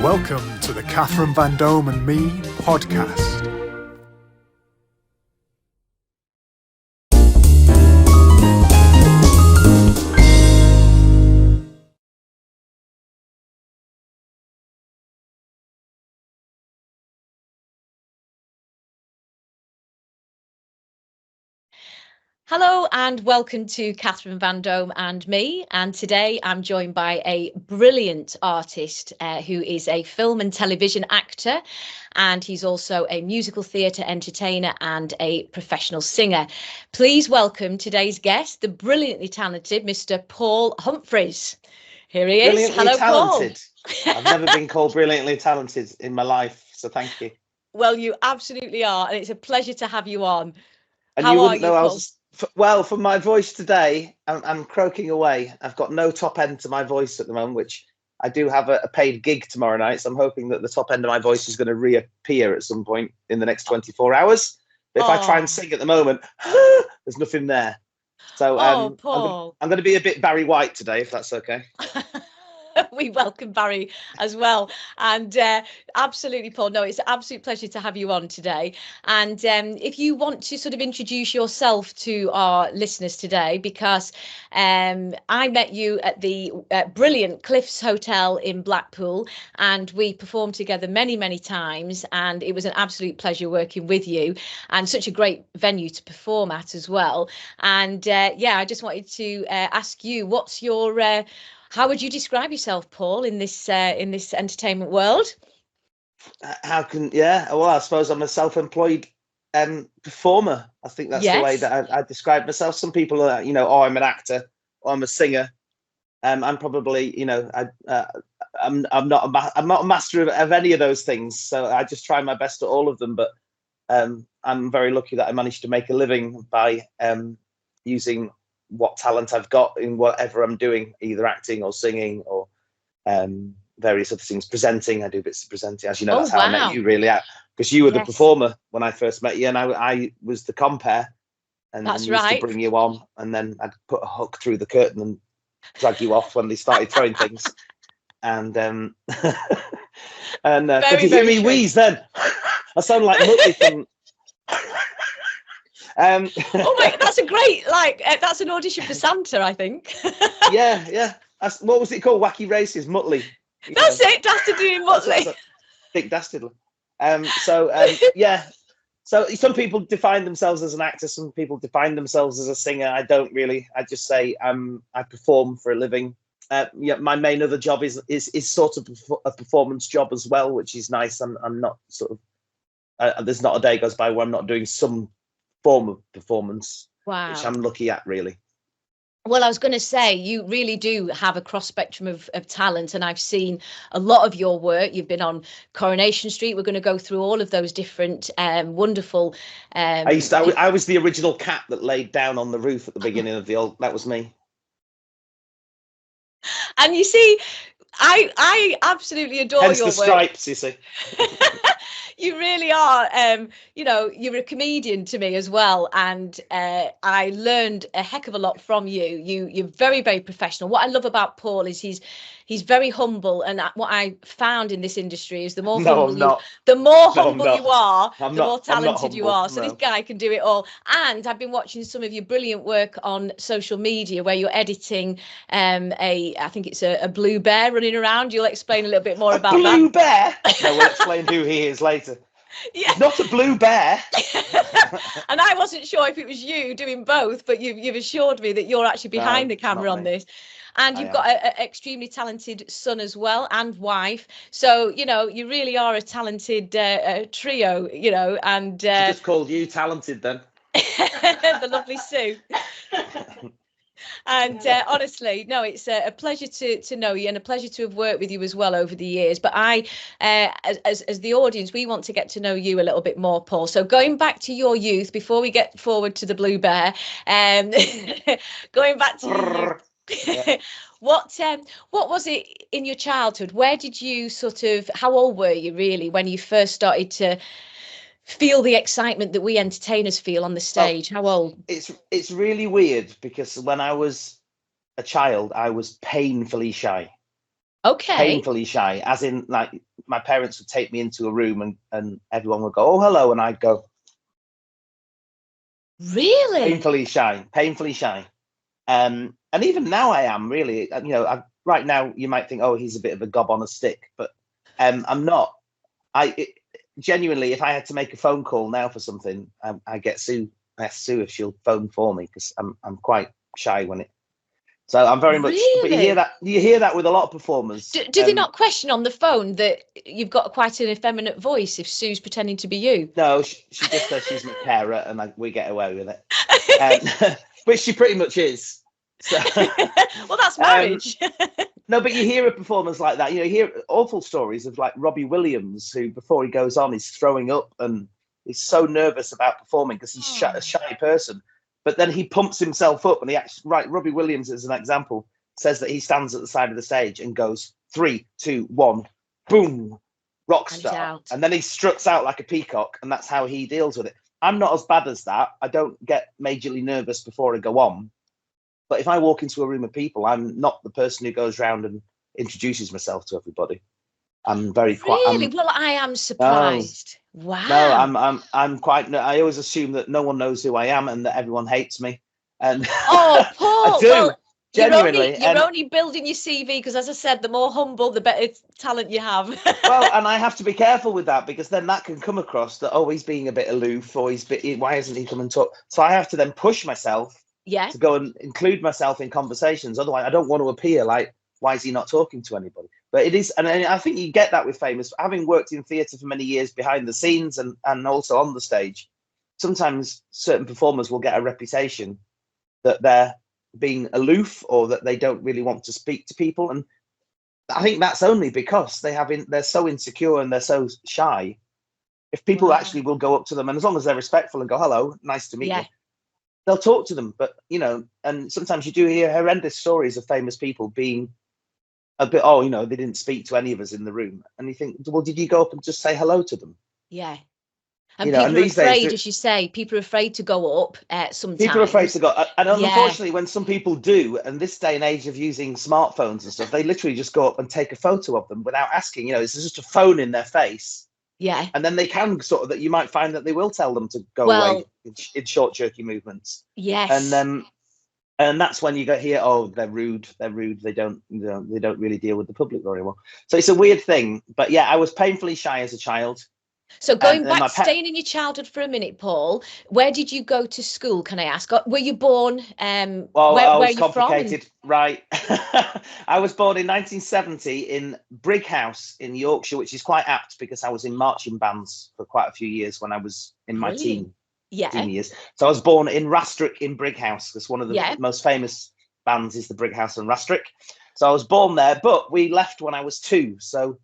Welcome to the Catherine Vandome and Me podcast. Hello and welcome to Catherine Vandome and Me, and today I'm joined by a brilliant artist who is a film and television actor, and he's also a musical theatre entertainer and a professional singer. Please welcome today's guest, the brilliantly talented Mr. Paul Humphreys. Here he is. Brilliantly Hello, talented. Paul. I've never been called brilliantly talented in my life, so thank you. Well, you absolutely are, and it's a pleasure to have you on. And How you are wouldn't you, know I Paul? was well, for my voice today, I'm croaking away. I've got no top end to my voice at the moment, which I do have a paid gig tomorrow night, so I'm hoping that the top end of my voice is going to reappear at some point in the next 24 hours. But if I try and sing at the moment, there's nothing there. So Paul. I'm going to be a bit Barry White today, if that's okay. We welcome Barry as well, and absolutely, Paul. No, it's an absolute pleasure to have you on today. And if you want to sort of introduce yourself to our listeners today, because I met you at the brilliant Cliffs Hotel in Blackpool, and we performed together many times, and it was an absolute pleasure working with you, and such a great venue to perform at as well. And I just wanted to ask you, what's your how would you describe yourself, Paul, in this entertainment world? Well, I suppose I'm a self-employed performer. I think that's the way that I describe myself. Some people are, I'm an actor, or I'm a singer. I'm probably, I'm not a master of any of those things. So I just try my best at all of them. But I'm very lucky that I managed to make a living by using what talent I've got in whatever I'm doing, either acting or singing or various other things. Presenting, I do bits of presenting. As you know, that's how I met you, really, because you were the performer when I first met you, and I was the compere, and used to bring you on, and then I'd put a hook through the curtain and drag you off when they started throwing things. And could you hear me wheeze then? I sound like Muttley from. Oh my, that's a great, that's an audition for Santa, I think. yeah. What was it called? Wacky Races, Muttley. That's it, Dastardly and Muttley. Dick Dastardly. So some people define themselves as an actor, some people define themselves as a singer. I don't really. I just say I perform for a living. My main other job is sort of a performance job as well, which is nice. I'm not sort of there's not a day goes by where I'm not doing some form of performance, which I'm lucky at, really. Well, I was going to say, you really do have a cross spectrum of talent, and I've seen a lot of your work. You've been on Coronation Street. We're going to go through all of those different wonderful. I was the original cat that laid down on the roof at the beginning of the old. That was me. And you see, I absolutely adore Hence your the stripes, you see. You really are. You're a comedian to me as well, and I learned a heck of a lot from you. You're very professional. What I love about Paul is he's very humble, and what I found in this industry is the more humble you are, the more talented you are. So this guy can do it all. And I've been watching some of your brilliant work on social media where you're editing I think it's a blue bear running around. You'll explain a little bit more about that. Blue bear? No, we'll explain who he is later. Yeah. It's not a blue bear. And I wasn't sure if it was you doing both, but you've assured me that you're actually behind the camera on this. And you've got an extremely talented son as well, and wife. So, you really are a talented trio, and... She just called you talented then. The lovely Sue. And honestly, no, it's a pleasure to know you, and a pleasure to have worked with you as well over the years. But I, as the audience, we want to get to know you a little bit more, Paul. So going back to your youth, before we get forward to the blue bear, going back to your youth, what was it in your childhood? Where did you how old were you really when you first started to feel the excitement that we entertainers feel on the stage? How old? It's really weird, because when I was a child, I was painfully shy. Okay. Painfully shy, as in like my parents would take me into a room and everyone would go, "Oh, hello," and I'd go. Really? Painfully shy. And even now I am really, right now you might think, oh, he's a bit of a gob on a stick, but I'm not. Genuinely, if I had to make a phone call now for something, I get Sue. I ask Sue if she'll phone for me because I'm quite shy when it. So I'm very much. Really? But you hear that with a lot of performers. Do they not question on the phone that you've got quite an effeminate voice if Sue's pretending to be you? No, she just says she's my carer, and we get away with it, which she pretty much is. So, well, that's marriage. No, but you hear of performers like that. You hear awful stories of like Robbie Williams, who before he goes on, he's throwing up and he's so nervous about performing because he's a shy person. But then he pumps himself up, and he actually, Robbie Williams, as an example, says that he stands at the side of the stage and goes 3, 2, 1, boom, rock star, and then he struts out like a peacock, and that's how he deals with it. I'm not as bad as that. I don't get majorly nervous before I go on. But if I walk into a room of people, I'm not the person who goes around and introduces myself to everybody. I'm very quiet. Really? Well, I am surprised. Wow. No, I'm quite. I always assume that no one knows who I am and that everyone hates me. And oh, Paul. I do. Well, genuinely, you're only building your CV because, as I said, the more humble, the better talent you have. Well, and I have to be careful with that because then that can come across that, oh, he's being a bit aloof, or why isn't he coming to talk? So I have to then push myself to go and include myself in conversations. Otherwise, I don't want to appear like, why is he not talking to anybody? But it is, and I think you get that with famous, having worked in theatre for many years behind the scenes and also on the stage. Sometimes certain performers will get a reputation that they're being aloof or that they don't really want to speak to people, and I think that's only because they're so insecure and they're so shy. If people actually will go up to them, and as long as they're respectful and go, hello, nice to meet you, they'll talk to them. But and sometimes you do hear horrendous stories of famous people being a bit, they didn't speak to any of us in the room, and you think, well, did you go up and just say hello to them? And people are afraid, as you say, people are afraid to go up sometimes. People are afraid to go. And unfortunately, when some people do, and this day and age of using smartphones and stuff, they literally just go up and take a photo of them without asking. It's just a phone in their face. And then they can that you might find that they will tell them to go away in short, jerky movements. And that's when you go here, oh, they're rude. They don't really deal with the public very well. So it's a weird thing. But yeah, I was painfully shy as a child. So going back, staying in your childhood for a minute, Paul, where did you go to school? Can I ask? Were you born? Well, where are you complicated, from? Right. I was born in 1970 in Brighouse in Yorkshire, which is quite apt because I was in marching bands for quite a few years when I was in my teen years. So I was born in Rastrick in Brighouse, because one of the most famous bands is the Brighouse and Rastrick. So I was born there, but we left when I was 2. So.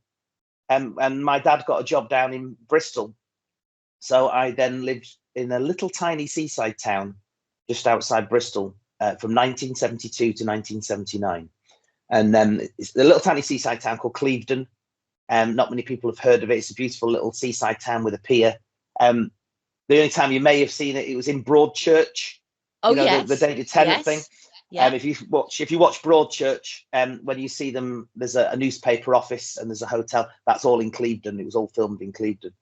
And my dad got a job down in Bristol. So I then lived in a little tiny seaside town just outside Bristol from 1972 to 1979. And it's a little tiny seaside town called Clevedon. Not many people have heard of it. It's a beautiful little seaside town with a pier. The only time you may have seen it, it was in Broadchurch. The David Tennant thing. If you watch Broadchurch, when you see them, there's a newspaper office and there's a hotel. That's all in Clevedon. It was all filmed in Clevedon.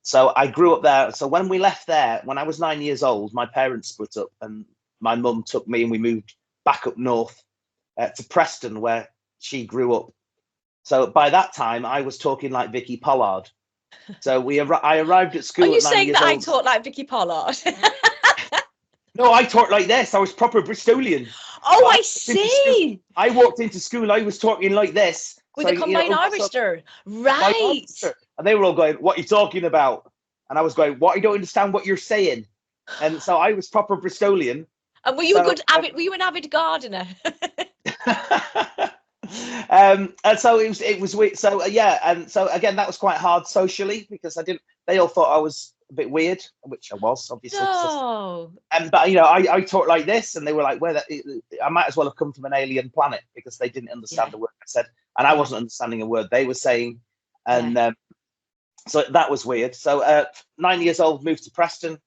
So I grew up there. So when we left there, when I was 9 years old, my parents split up, and my mum took me and we moved back up north to Preston, where she grew up. So by that time, I was talking like Vicky Pollard. So I arrived at school. Are you saying that I talk like Vicky Pollard? No, I talked like this. I was proper Bristolian. Oh, I see. I walked into school. I was talking like this. With a combined Irishster. Right. And they were all going, what are you talking about? And I was going, what? I don't understand what you're saying. And so I was proper Bristolian. And were you were you an avid gardener? And so it was weird. So and so again, that was quite hard socially because they all thought I was a bit weird, which I was, obviously. No. But I talked like this, and they were like, I might as well have come from an alien planet, because they didn't understand the word I said, and I wasn't understanding a word they were saying, and so that was weird. So 9 years old, moved to Preston,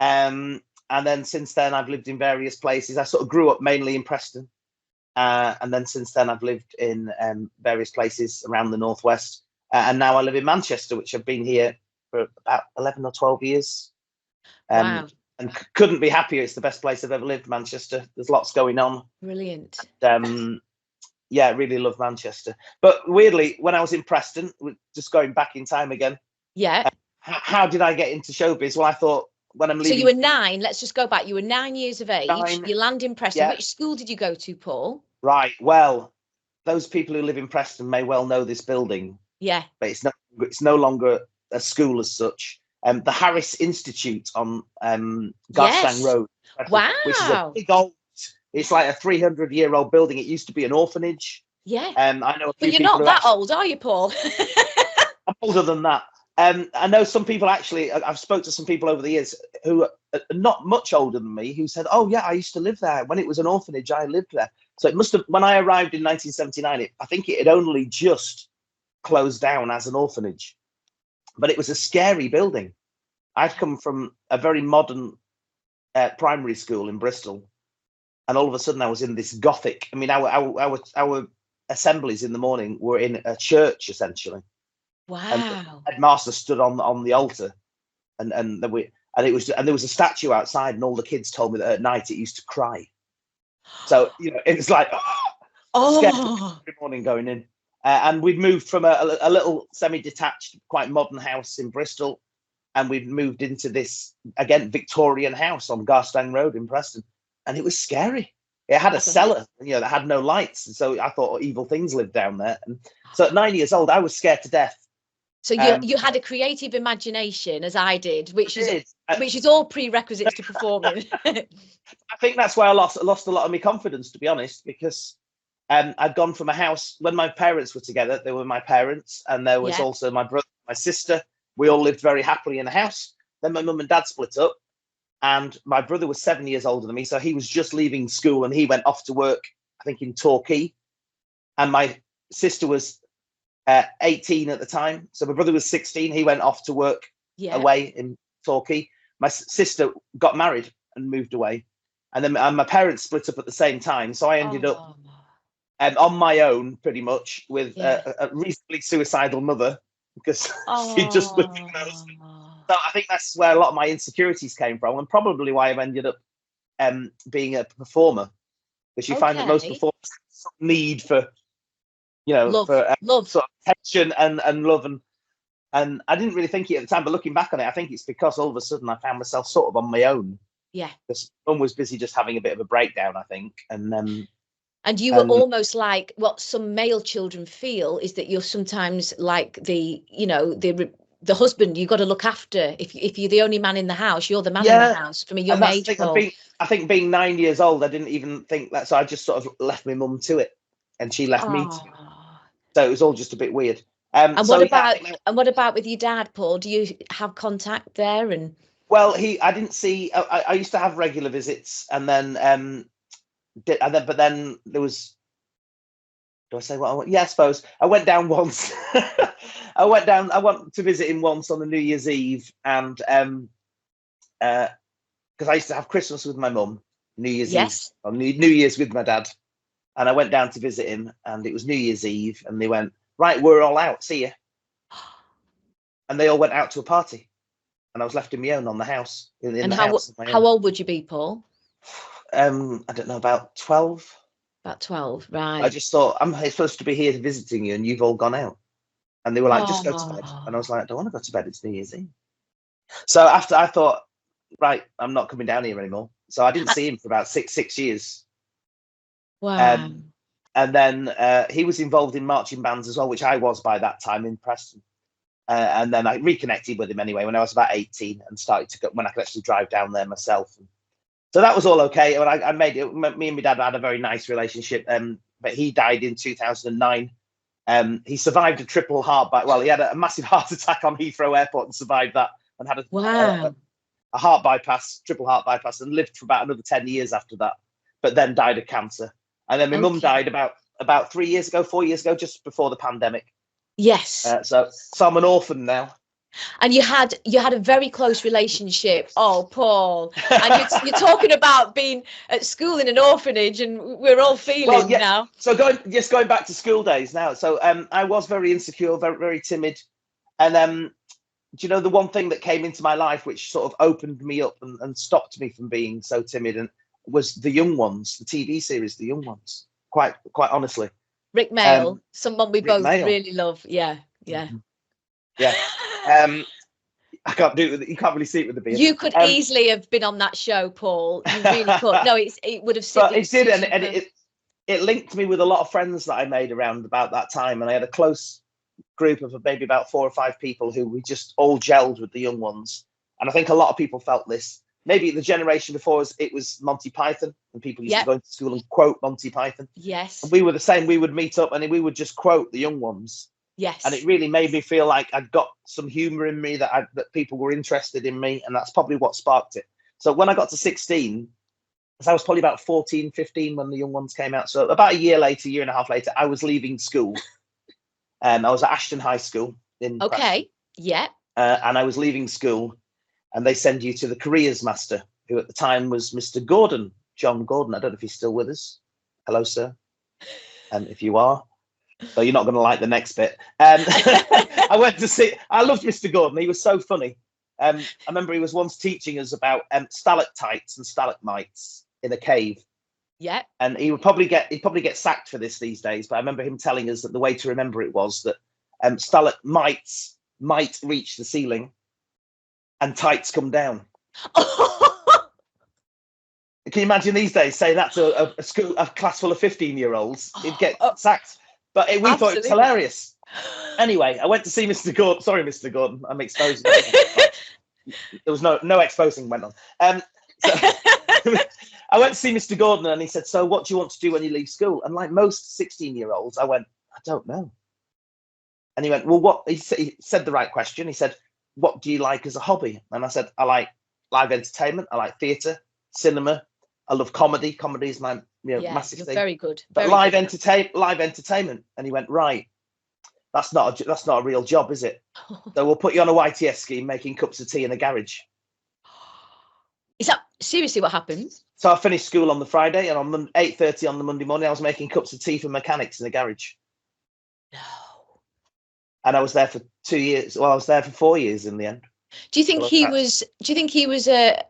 and then since then I've lived in various places. I sort of grew up mainly in Preston, And then since then, I've lived in various places around the Northwest. And now I live in Manchester, which I've been here for about 11 or 12 years. Wow. And couldn't be happier. It's the best place I've ever lived, Manchester. There's lots going on. Brilliant. Yeah, really love Manchester. But weirdly, when I was in Preston, just going back in time again. Yeah. How did I get into showbiz? Well, I thought when I'm leaving. So you were 9. Let's just go back. You were 9 years of age. 9, you land in Preston. yeah. Which school did you go to, Paul? Right. Well, those people who live in Preston may well know this building. Yeah. But it's no longer a school as such. The Harris Institute on Garstang Road. Wow. Which is a big old. It's like a 300-year-old building. It used to be an orphanage. Yeah. I know a few But you're people not that old, are you, Paul? I'm older than that. I know some people actually. I've spoke to some people over the years who are not much older than me who said, "Oh yeah, I used to live there when it was an orphanage. I lived there." So it must have. When I arrived in 1979, I think it had only just closed down as an orphanage, but it was a scary building. I'd come from a very modern primary school in Bristol, and all of a sudden I was in this Gothic. I mean, our assemblies in the morning were in a church essentially. Wow. And the headmaster stood on the altar, and there was a statue outside, and all the kids told me that at night it used to cry. So it's like scared every morning going in. And we'd moved from a little semi-detached, quite modern house in Bristol, and we'd moved into this again Victorian house on Garstang Road in Preston, and it was scary. It had a cellar, that had no lights, and so I thought evil things lived down there. And so at 9 years old, I was scared to death. So you had a creative imagination, as I did, which is all prerequisites to performing. I think that's why I lost a lot of my confidence, to be honest, because I'd gone from a house when my parents were together. They were my parents, and there was also my brother, my sister. We all lived very happily in the house. Then my mum and dad split up, and my brother was 7 years older than me, so he was just leaving school and he went off to work, I think, in Torquay, and my sister was 18 at the time. So my brother was 16. He went off to work away in Torquay. My sister got married and moved away. And then my parents split up at the same time. So I ended up on my own pretty much with a reasonably suicidal mother because she just lived with my husband. So I think that's where a lot of my insecurities came from, and probably why I've ended up being a performer, because you find that most performers have some need for love. Sort of attention and love, and I didn't really think it at the time, but looking back on it, I think it's because all of a sudden I found myself sort of on my own. Yeah, because mum was busy just having a bit of a breakdown, I think, and you were almost like what some male children feel is that you're sometimes like the husband you got to look after. If you're the only man in the house, you're the man in the house from a young age. I think being 9 years old, I didn't even think that, so I just sort of left my mum to it, and she left me to it. So it was all just a bit weird. And what about with your dad, Paul? Do you have contact there? And well, I didn't see. I used to have regular visits, and then but then there was. Do I say what I want? Yeah, I suppose I went down once. I went to visit him once on the New Year's Eve, and because I used to have Christmas with my mum, New Year's Eve, or New Year's with my dad. And I went down to visit him, and it was New Year's Eve, and they went, "Right, we're all out, see ya." And they all went out to a party, and I was left on my own on the house. How old would you be, Paul? I don't know, about 12. About 12, right. I just thought, I'm supposed to be here visiting you, and you've all gone out. And they were like, "Just go to bed." And I was like, "I don't want to go to bed, it's New Year's Eve." So after I thought, right, I'm not coming down here anymore. So I didn't see him for about six years. Wow. And then he was involved in marching bands as well, which I was by that time in Preston. And then I reconnected with him anyway when I was about 18 and started to go when I could actually drive down there myself. So that was all okay. And I made it. Me and my dad had a very nice relationship. But he died in 2009. He survived a triple heart bypass. Well, he had a massive heart attack on Heathrow Airport and survived that, and had a heart bypass, triple heart bypass, and lived for about another 10 years after that. But then died of cancer. And then my mum died about 4 years ago, just before the pandemic. Yes. So I'm an orphan now. And you had a very close relationship. Oh, Paul, and you're talking about being at school in an orphanage, and we're all feeling now. So going back to school days now. So I was very insecure, very, very timid, and do you know the one thing that came into my life which sort of opened me up and stopped me from being so timid, and was The Young Ones, the TV series, The Young Ones. Quite honestly, Rick Mail, someone we both Mail. really love. Yeah. I can't do it. You can't really see it with the beard. You could easily have been on that show, Paul. You really could. No, it would have. But it did, and it linked me with a lot of friends that I made around about that time, and I had a close group of maybe about 4 or 5 people who we just all gelled with The Young Ones. And I think a lot of people felt this. Maybe the generation before us, it was Monty Python, and people used to go into school and quote Monty Python. Yes. And we were the same. We would meet up and we would just quote The Young Ones. Yes. And it really made me feel like I'd got some humour in me, that people were interested in me, and that's probably what sparked it. So when I got to 16, I was probably about 14, 15 when The Young Ones came out. So about a year and a half later, I was leaving school. I was at Ashton High School in Preston. Yeah. And I was leaving school, and they send you to the careers master, who at the time was Mr. Gordon, John Gordon. I don't know if he's still with us. Hello, sir. If you are, so you're not going to like the next bit. I loved Mr. Gordon. He was so funny. I remember he was once teaching us about stalactites and stalagmites in a cave. Yeah. And he'd probably get sacked for this these days, but I remember him telling us that the way to remember it was that stalagmites might reach the ceiling and tights come down. Can you imagine these days saying that to a class full of 15-year-olds? He'd get sacked. But we thought it was hilarious. Anyway, I went to see Mr. Gordon. Sorry, Mr. Gordon, I'm exposing. There was no exposing went on. So I went to see Mr. Gordon, and he said, "So what do you want to do when you leave school?" And like most 16-year-olds, I went, "I don't know." And he went, "Well, what?" He said the right question. He said, "What do you like as a hobby?" And I said, "I like live entertainment. I like theatre, cinema. I love comedy. Comedy is my massive thing. Very good. But live entertainment." And he went, "Right, that's not a real job, is it? So we'll put you on a YTS scheme, making cups of tea in a garage." Is that seriously what happened? So I finished school on the Friday, and on 8:30 on the Monday morning, I was making cups of tea for mechanics in the garage. No. And I was there for 2 years. Well, I was there for 4 years in the end. Do you think he was? Do you think he was a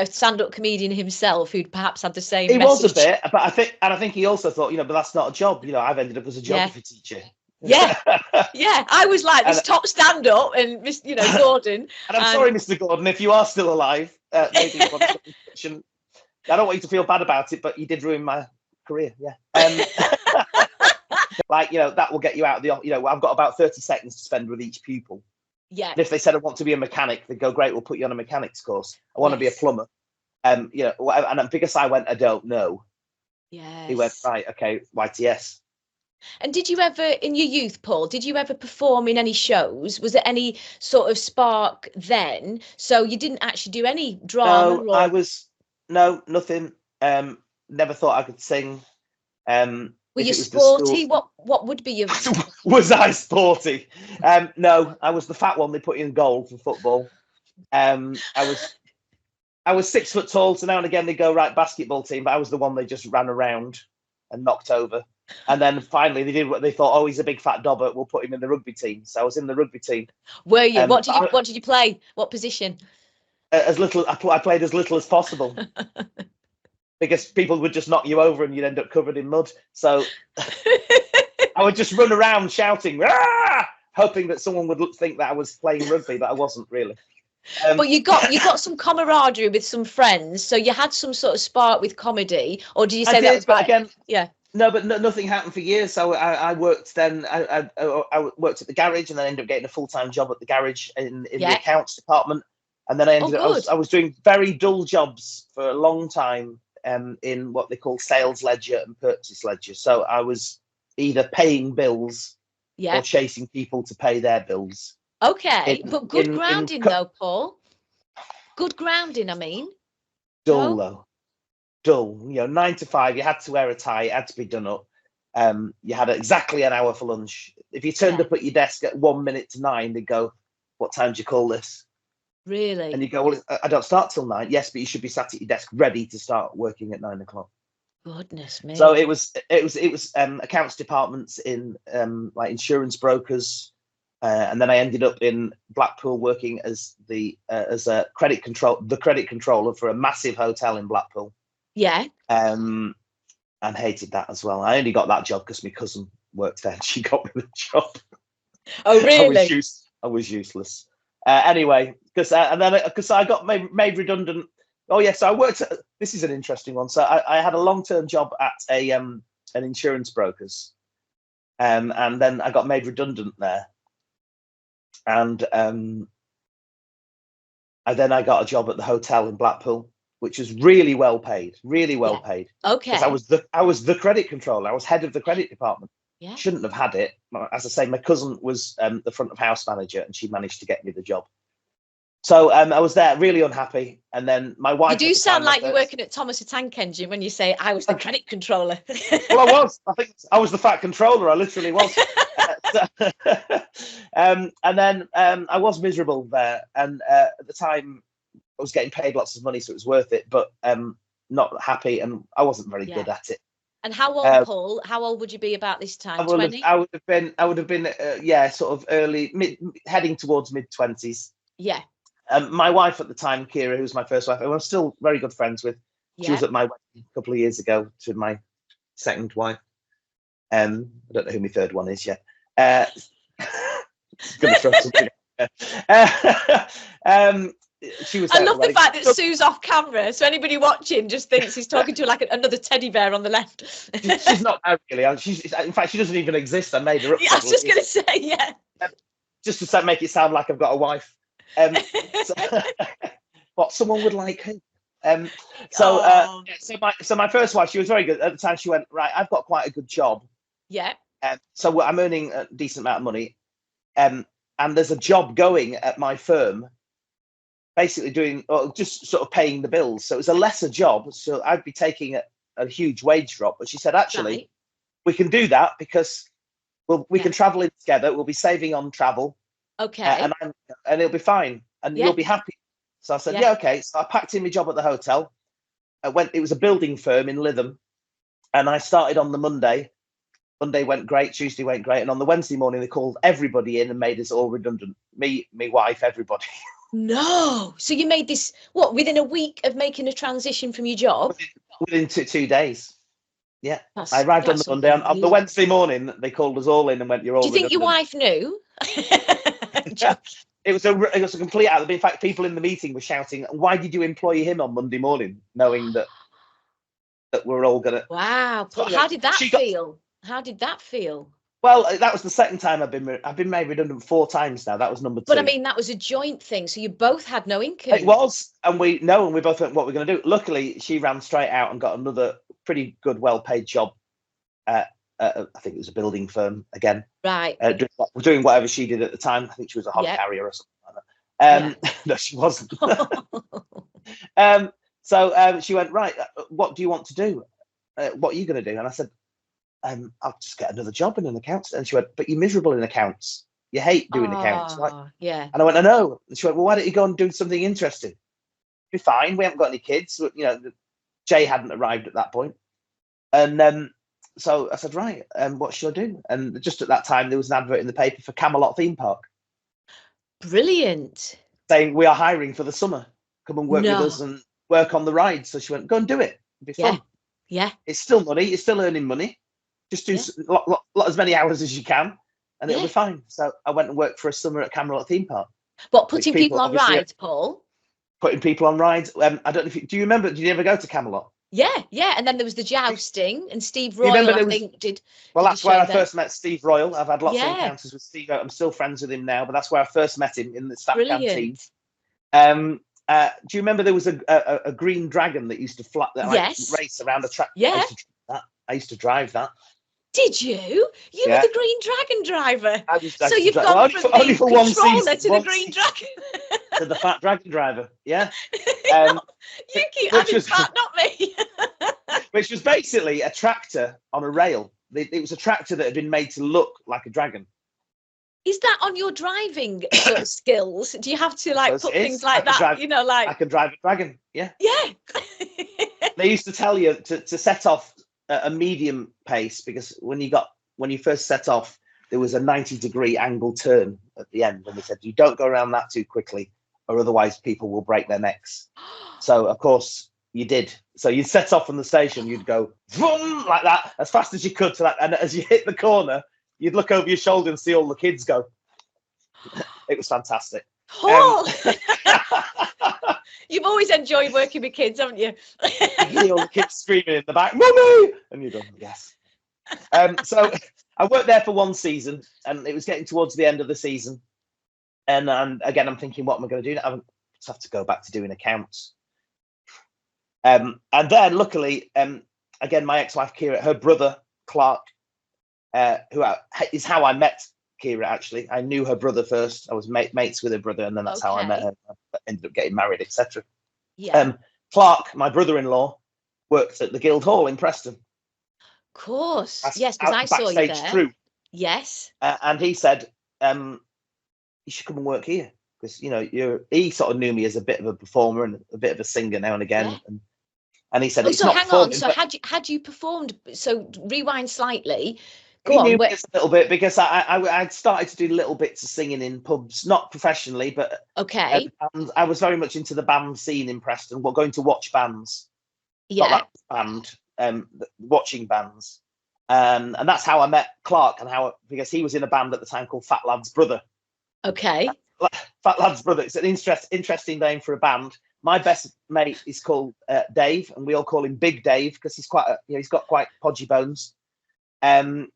stand-up comedian himself who'd perhaps had the same? He message? was a bit, but I think he also thought, but that's not a job. I've ended up as a geography teacher. Yeah, yeah. I was like this top stand-up, and Gordon. And I'm sorry, Mr. Gordon, if you are still alive. Maybe you want to, I don't want you to feel bad about it, but you did ruin my career. Yeah. That will get you out of the. I've got about 30 seconds to spend with each pupil. Yeah. And if they said I want to be a mechanic, they'd go, "Great, we'll put you on a mechanics course." I want to be a plumber. And because I went, "I don't know." Yeah. He went, "Right, okay, YTS." And did you ever, in your youth, Paul, did you ever perform in any shows? Was there any sort of spark then? So you didn't actually do any drama? No, nothing. Never thought I could sing. Were you sporty? What would be your? Was I sporty? No, I was the fat one they put in goal for football. I was 6 foot tall, so now and again they go, "Right, basketball team," but I was the one they just ran around and knocked over. And then finally they did what they thought, "Oh, he's a big fat dobbert, we'll put him in the rugby team." So I was in the rugby team. Were you? What did you play? What position? As little. I played as little as possible. Because people would just knock you over and you'd end up covered in mud. So I would just run around shouting, "Ah!" hoping that someone would think that I was playing rugby, but I wasn't really. But you got some camaraderie with some friends, so you had some sort of spark with comedy, or did you say that was but again, yeah? No, but nothing happened for years. So I worked then. I worked at the garage, and then ended up getting a full-time job at the garage in the accounts department. And then I ended up. I was doing very dull jobs for a long time. In what they call sales ledger and purchase ledger. So I was either paying bills or chasing people to pay their bills. Okay, but good grounding though, Paul. Good grounding, I mean. Dull though. Dull. 9 to 5, you had to wear a tie, it had to be done up. You had exactly an hour for lunch. If you turned up at your desk at 1 minute to 9, they'd go, what time do you call this? Really? And you go, well, I don't start till 9. Yes, but you should be sat at your desk ready to start working at 9 o'clock. Goodness me. So it was accounts departments in like insurance brokers, and then I ended up in Blackpool working as a credit controller for a massive hotel in Blackpool. Yeah. And hated that as well. I only got that job because my cousin worked there and she got me the job. Oh, really? I was useless. Anyway, because I got made redundant. Oh yes, so I worked at, this is an interesting one. So I had a long-term job at an insurance broker's, and then I got made redundant there, and then I got a job at the hotel in Blackpool, which was really well paid, paid. Okay. Because I was the credit controller. I was head of the credit department. Yeah. Shouldn't have had it. As I say, my cousin was the front of house manager, and she managed to get me the job. So I was there really unhappy, and then my wife. You do sound like you're working at Thomas the Tank Engine when you say I was the credit controller. Well, I was. I think I was the fat controller. I literally was. And then I was miserable there, and at the time I was getting paid lots of money, so it was worth it, but not happy, and I wasn't very good at it. And how old, Paul? How old would you be about this time? 20? I would have been sort of early, heading towards mid-20s. Yeah. My wife at the time, Kira, who was my first wife, who I'm still very good friends with. She was at my wedding a couple of years ago to my second wife. I don't know who my third one is yet. Gonna throw something. She was. I love the fact that Sue's off camera, so anybody watching just thinks he's talking to like another teddy bear on the left. She's not there really. In fact, she doesn't even exist. I made her up. Yeah, I was just going to say, yeah. Just to make it sound like I've got a wife. What someone would like who? So my first wife, she was very good at the time. She went, right, I've got quite a good job. Yeah. So I'm earning a decent amount of money, and there's a job going at my firm, basically doing just sort of paying the bills. So it was a lesser job, so I'd be taking a huge wage drop. But she said, actually, we can do that because we can travel in together. We'll be saving on travel. Okay. And it'll be fine, and you'll be happy. So I said, yeah, okay. So I packed in my job at the hotel. It was a building firm in Lytham, and I started on the Monday. Monday went great, Tuesday went great, and on the Wednesday morning they called everybody in and made us all redundant. Me, my wife, everybody. No. So you made this, what, within a week of making a transition from your job? Within 2 days. Yeah. I arrived on the Monday. On the Wednesday morning, they called us all in and went, you're all redundant. Do you think your wife knew? It was a complete out. In fact, people in the meeting were shouting, why did you employ him on Monday morning, knowing that we're all going to... Wow. So, how did that feel? How did that feel? Well, that was the second time I've been made redundant 4 times now. That was number 2. But I mean, that was a joint thing. So you both had no income. It was. And we both went, what we're going to do. Luckily, she ran straight out and got another pretty good, well-paid job. I think it was a building firm again. Right. Doing whatever she did at the time. I think she was a hod carrier or something like that. No, she wasn't. So she went, right, what do you want to do? What are you going to do? And I said, I'll just get another job in an accounts. And she went, but you're miserable in accounts. You hate doing accounts. Like, yeah. And I went, I know. And she went, well, why don't you go and do something interesting? Be fine. We haven't got any kids. You know, Jay hadn't arrived at that point. And so I said, right, what should I do? And just at that time, there was an advert in the paper for Camelot theme park. Brilliant. Saying we are hiring for the summer. Come and work with us and work on the ride. So she went, go and do it. It'll be fun. Yeah. It's still money. You're still earning money. Just do as many hours as you can, and it'll be fine. So I went and worked for a summer at Camelot theme park. What, putting people on rides, Paul? Putting people on rides. I don't know if do you remember? Did you ever go to Camelot? Yeah. And then there was the jousting, and Steve Royal, I think, did. Well, that's where I first met Steve Royal. I've had lots of encounters with Steve. I'm still friends with him now, but that's where I first met him, in the staff canteen. Do you remember there was a green dragon that used to race around a track? Yeah. I used to drive that. Did you? You were the Green Dragon driver. So you've gone from only the for one controller season, to the Green Dragon. To the fat dragon driver, yeah. You keep adding fat, not me. Which was basically a tractor on a rail. It was a tractor that had been made to look like a dragon. Is that on your driving sort of skills? Do you have to like put things like that? Drive, you know, like I can drive a dragon. Yeah. Yeah. They used to tell you to set off at a medium pace, because when you first set off, there was a 90-degree angle turn at the end, and they said you don't go around that too quickly, or otherwise people will break their necks. So of course you did. So you'd set off from the station, you'd go vroom, like that as fast as you could to that, and as you hit the corner, you'd look over your shoulder and see all the kids go. It was fantastic. Paul, you've always enjoyed working with kids, haven't you? You hear all the kids screaming in the back, "Mummy!" And you go, "Yes." So I worked there for one season, and it was getting towards the end of the season. And again, I'm thinking, what am I going to do? I just have to go back to doing accounts. And then, luckily, again, my ex-wife Kira, her brother Clark, who is how I met Kira. Actually, I knew her brother first. I was mates with her brother, and then that's how I met her. I ended up getting married, etc. Yeah. Clark, my brother-in-law, worked at the Guildhall in Preston. Of course, yes, because I saw you there. Crew. Yes. And he said, "You should come and work here, because he sort of knew me as a bit of a performer and a bit of a singer now and again." Yeah. And he said, so hang on. So had you performed? So rewind slightly. Go on. He knew me a little bit, because I'd started to do little bits of singing in pubs, not professionally, but okay. And I was very much into the band scene in Preston. We're going to watch bands. Yeah. Not band, watching bands. And that's how I met Clark, because he was in a band at the time called Fat Lad's Brother. Okay. Fat Lad's Brother. It's an interesting name for a band. My best mate is called Dave, and we all call him Big Dave, because he's he's got quite podgy bones. And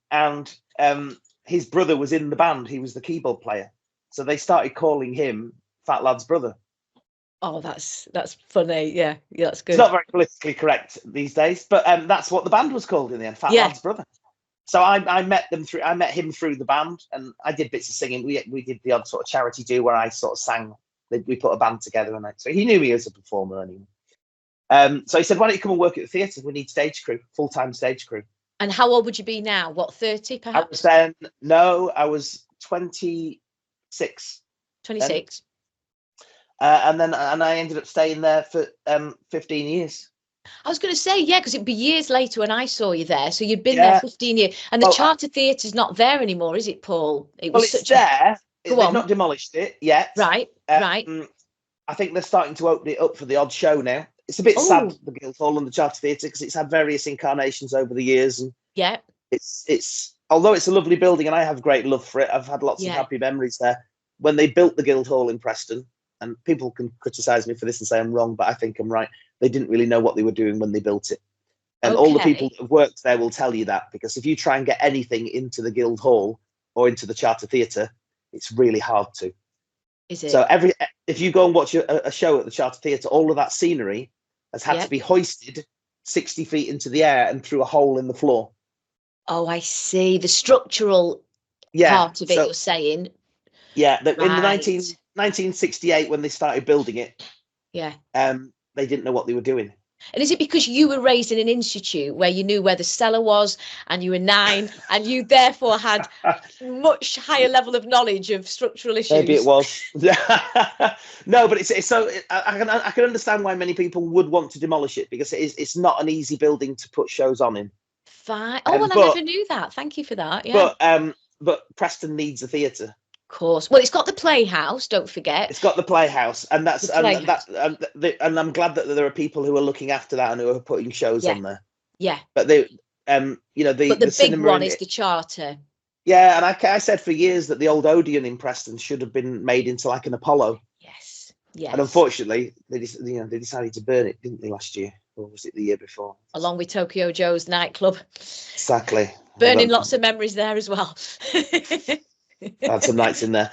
his brother was in the band. He was the keyboard player, so they started calling him Fat Lad's Brother. Oh, that's funny. Yeah, that's good. It's not very politically correct these days, but that's what the band was called in the end, Fat Lad's Brother. So I met him through the band, and I did bits of singing. We did the odd sort of charity do where I sort of sang. We put a band together, and so he knew me as a performer anyway. So he said, "Why don't you come and work at the theatre? We need stage crew, full-time stage crew." And how old would you be now? What, 30 perhaps? I was 26. 26. And I ended up staying there for 15 years. I was going to say, yeah, because it'd be years later when I saw you there. So you'd been there 15 years. And the Charter Theatre's not there anymore, is it, Paul? It's there. They've not demolished it yet. Right, right. I think they're starting to open it up for the odd show now. It's a bit sad, the Guildhall and the Charter Theatre, because it's had various incarnations over the years. And it's although it's a lovely building and I have great love for it, I've had lots of happy memories there. When they built the Guildhall in Preston, and people can criticise me for this and say I'm wrong, but I think I'm right. They didn't really know what they were doing when they built it. And all the people that have worked there will tell you that, because if you try and get anything into the Guildhall or into the Charter Theatre, it's really hard to. Is it? So if you go and watch a show at the Charter Theatre, all of that scenery has had to be hoisted 60 feet into the air and through a hole in the floor. Oh, I see. The structural part of it, you're saying. Yeah, in the 1968, when they started building it, they didn't know what they were doing. And is it because you were raised in an institute where you knew where the cellar was and you were 9 and you therefore had much higher level of knowledge of structural issues? Maybe it was. No, but it's so I can understand why many people would want to demolish it, because it's not an easy building to put shows on in. Fine. Oh, well, I never knew that. Thank you for that. Yeah. But Preston needs a theatre. Of course. Well, it's got the Playhouse, don't forget. It's got the Playhouse, and and I'm glad that there are people who are looking after that and who are putting shows on there. Yeah. But the big one is the Charter. Yeah, and I said for years that the old Odeon in Preston should have been made into like an Apollo. Yes. Yes. And unfortunately, they decided to burn it, didn't they, last year? Or was it the year before? Along with Tokyo Joe's nightclub. Exactly. Burning lots of memories there as well. Had some nights in there.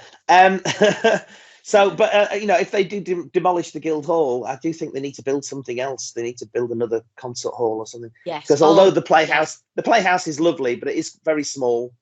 So, but if they do demolish the Guildhall, I do think they need to build something else. They need to build another concert hall or something. Yes. Because although the Playhouse is lovely, but it is very small.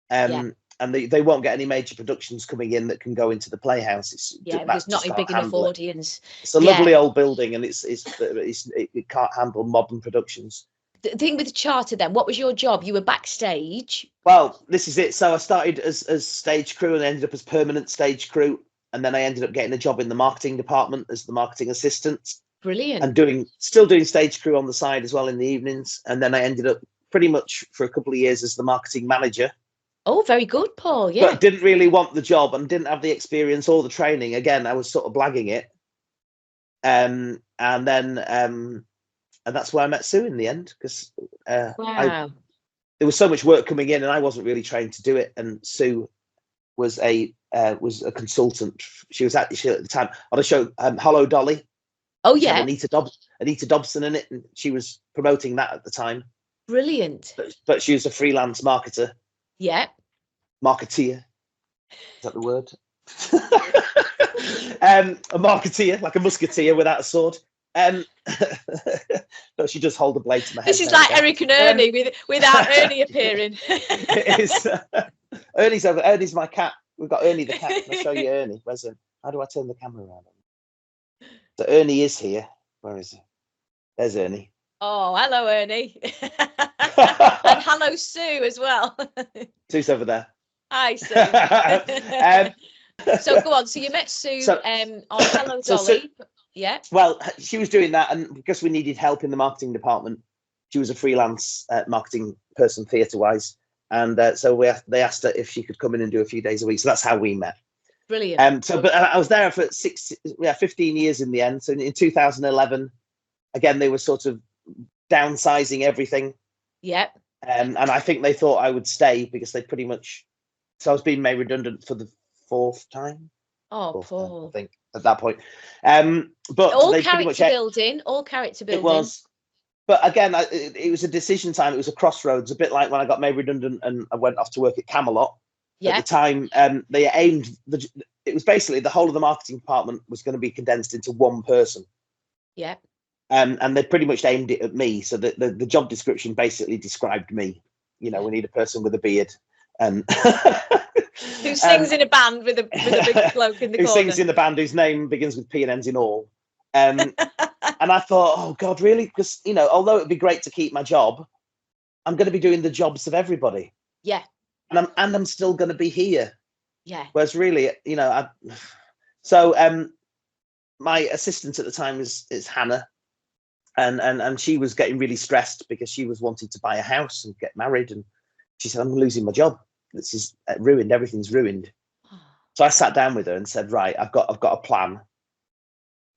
And they won't get any major productions coming in that can go into the Playhouse. There's not a big enough audience. It's a lovely old building, and it can't handle modern productions. the thing with the charter then, what was your job? You were backstage. Well, this is it. So I started as stage crew and ended up as permanent stage crew. And then I ended up getting a job in the marketing department as the marketing assistant. Brilliant. And still doing stage crew on the side as well in the evenings. And then I ended up pretty much for a couple of years as the marketing manager. Oh, very good, Paul. Yeah. But didn't really want the job and didn't have the experience or the training. Again, I was sort of blagging it. And that's where I met Sue in the end, because wow. There was so much work coming in and I wasn't really trained to do it. And Sue was a consultant. She was actually at the time on a show, Hello Dolly. Oh yeah. Anita Dobson in it, and she was promoting that at the time. Brilliant. But she was a freelance marketer. Yeah. Marketeer. Is that the word? A marketeer, like a musketeer without a sword. No, she does hold a blade to my head. This is like Eric and Ernie without Ernie appearing. It is. Ernie's over. Ernie's my cat. We've got Ernie the cat. I'll show you Ernie. Where's Ernie? How do I turn the camera around? So Ernie is here. Where is he? There's Ernie. Oh, hello, Ernie. And hello, Sue, as well. Sue's over there. Hi, Sue. So go on. So you met Sue on Hello Dolly. Yeah. Well, she was doing that, and because we needed help in the marketing department, she was a freelance marketing person, theatre-wise, and so they asked her if she could come in and do a few days a week. So that's how we met. Brilliant. But I was there for 15 years in the end. So in 2011, again, they were sort of downsizing everything. Yeah. And I think they thought I would stay because they pretty much. So I was being made redundant for the fourth time. Oh, Paul. I think at that point. But all they character building. All character building. It was. But again, it was a decision time. It was a crossroads, a bit like when I got made redundant and I went off to work at Camelot. Yeah. At the time, they aimed. It was basically the whole of the marketing department was going to be condensed into one person. Yeah. And they pretty much aimed it at me. So the job description basically described me. You know, we need a person with a beard and who sings in a band with a big bloke in the corner. Who sings in the band whose name begins with P and ends in all. And I thought, oh God, really? Because although it'd be great to keep my job, I'm going to be doing the jobs of everybody. Yeah. And I'm still going to be here. Yeah. Whereas really, my assistant at the time is Hannah, and she was getting really stressed because she was wanting to buy a house and get married, and she said, I'm losing my job. This is ruined. Everything's ruined. So I sat down with her and said, right, I've got a plan.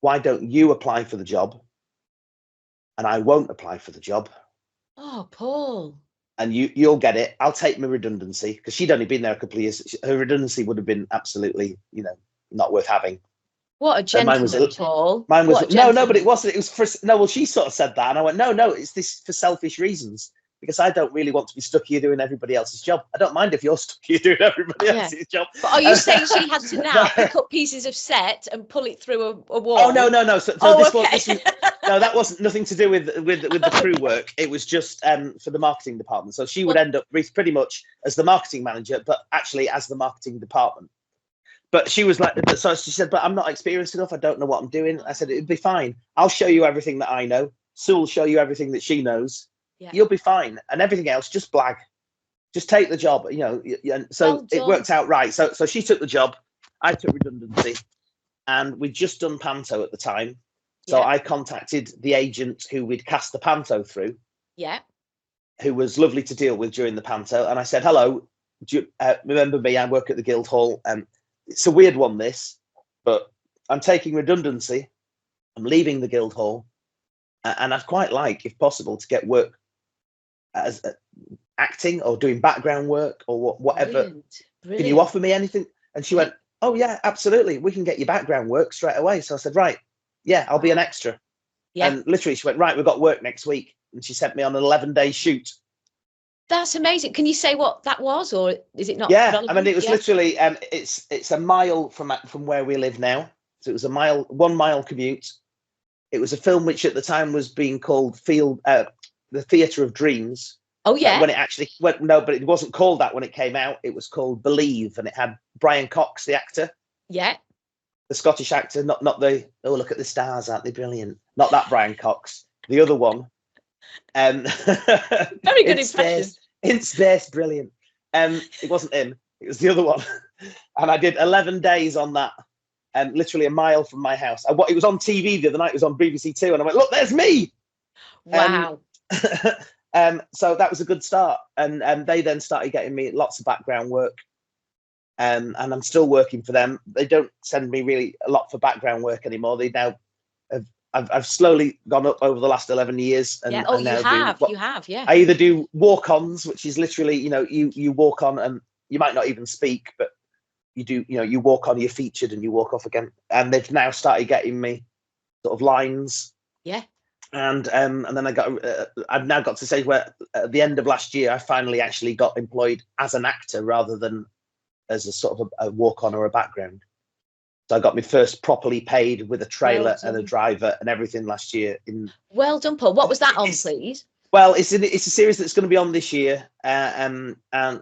Why don't you apply for the job? And I won't apply for the job. Oh, Paul. And you'll get it. I'll take my redundancy, because she'd only been there a couple of years. Her redundancy would have been absolutely, not worth having. What a gentleman, Paul. Mine was no, but it wasn't. It was for no. Well, she sort of said that, and I went, no, it's this for selfish reasons, because I don't really want to be stuck here doing everybody else's job. I don't mind if you're stuck here doing everybody else's job. But are you saying she had to now pick up pieces of set and pull it through a wall? Oh no. So okay. this was no, that wasn't nothing to do with the crew work. It was just for the marketing department. So she would end up pretty much as the marketing manager, but actually as the marketing department. But she was like, so she said, but I'm not experienced enough. I don't know what I'm doing. I said, it'd be fine. I'll show you everything that I know. Sue will show you everything that she knows. Yeah. You'll be fine. And everything else, just blag. Just take the job, And so it worked out right. So she took the job. I took redundancy. And we'd just done Panto at the time. So I contacted the agent who we'd cast the Panto through. Yeah. Who was lovely to deal with during the Panto. And I said, hello, do you remember me? I work at the Guildhall. It's a weird one, this, but I'm taking redundancy. I'm leaving the Guildhall. And I'd quite like, if possible, to get work as acting or doing background work or whatever. Brilliant. Can you offer me anything? And she went, oh, yeah, absolutely. We can get you background work straight away. So I said, right, yeah, I'll be an extra. Yeah. And literally she went, right, we've got work next week. And she sent me on an 11-day shoot. That's amazing. Can you say what that was, or is it not? Yeah, relevant? I mean, it was literally, it's a mile from where we live now. So it was 1 mile commute. It was a film which at the time was being called the Theatre of Dreams. Oh yeah. When it actually went, no, but it wasn't called that when it came out. It was called Believe, and it had Brian Cox, the actor. Yeah. The Scottish actor, not the look at the stars, aren't they brilliant? Not that Brian Cox, the other one. Very good impression. In space, brilliant. It wasn't him, it was the other one. And I did 11 days on that, literally a mile from my house. It was on TV the other night, it was on BBC Two, and I went, look, there's me. Wow. So that was a good start. And they then started getting me lots of background work. And I'm still working for them. They don't send me really a lot for background work anymore. They now I've slowly gone up over the last 11 years. And, yeah. Oh, and you have, yeah. I either do walk-ons, which is literally, you walk on and you might not even speak, but you do, you walk on, you're featured and you walk off again. And they've now started getting me sort of lines. Yeah. And then I've now got to say where at the end of last year, I finally actually got employed as an actor rather than as a sort of a walk-on or a background. So I got my first properly paid with a trailer and a driver and everything last year. Well done, Paul. What was that on, please? Well, it's a series that's going to be on this year, and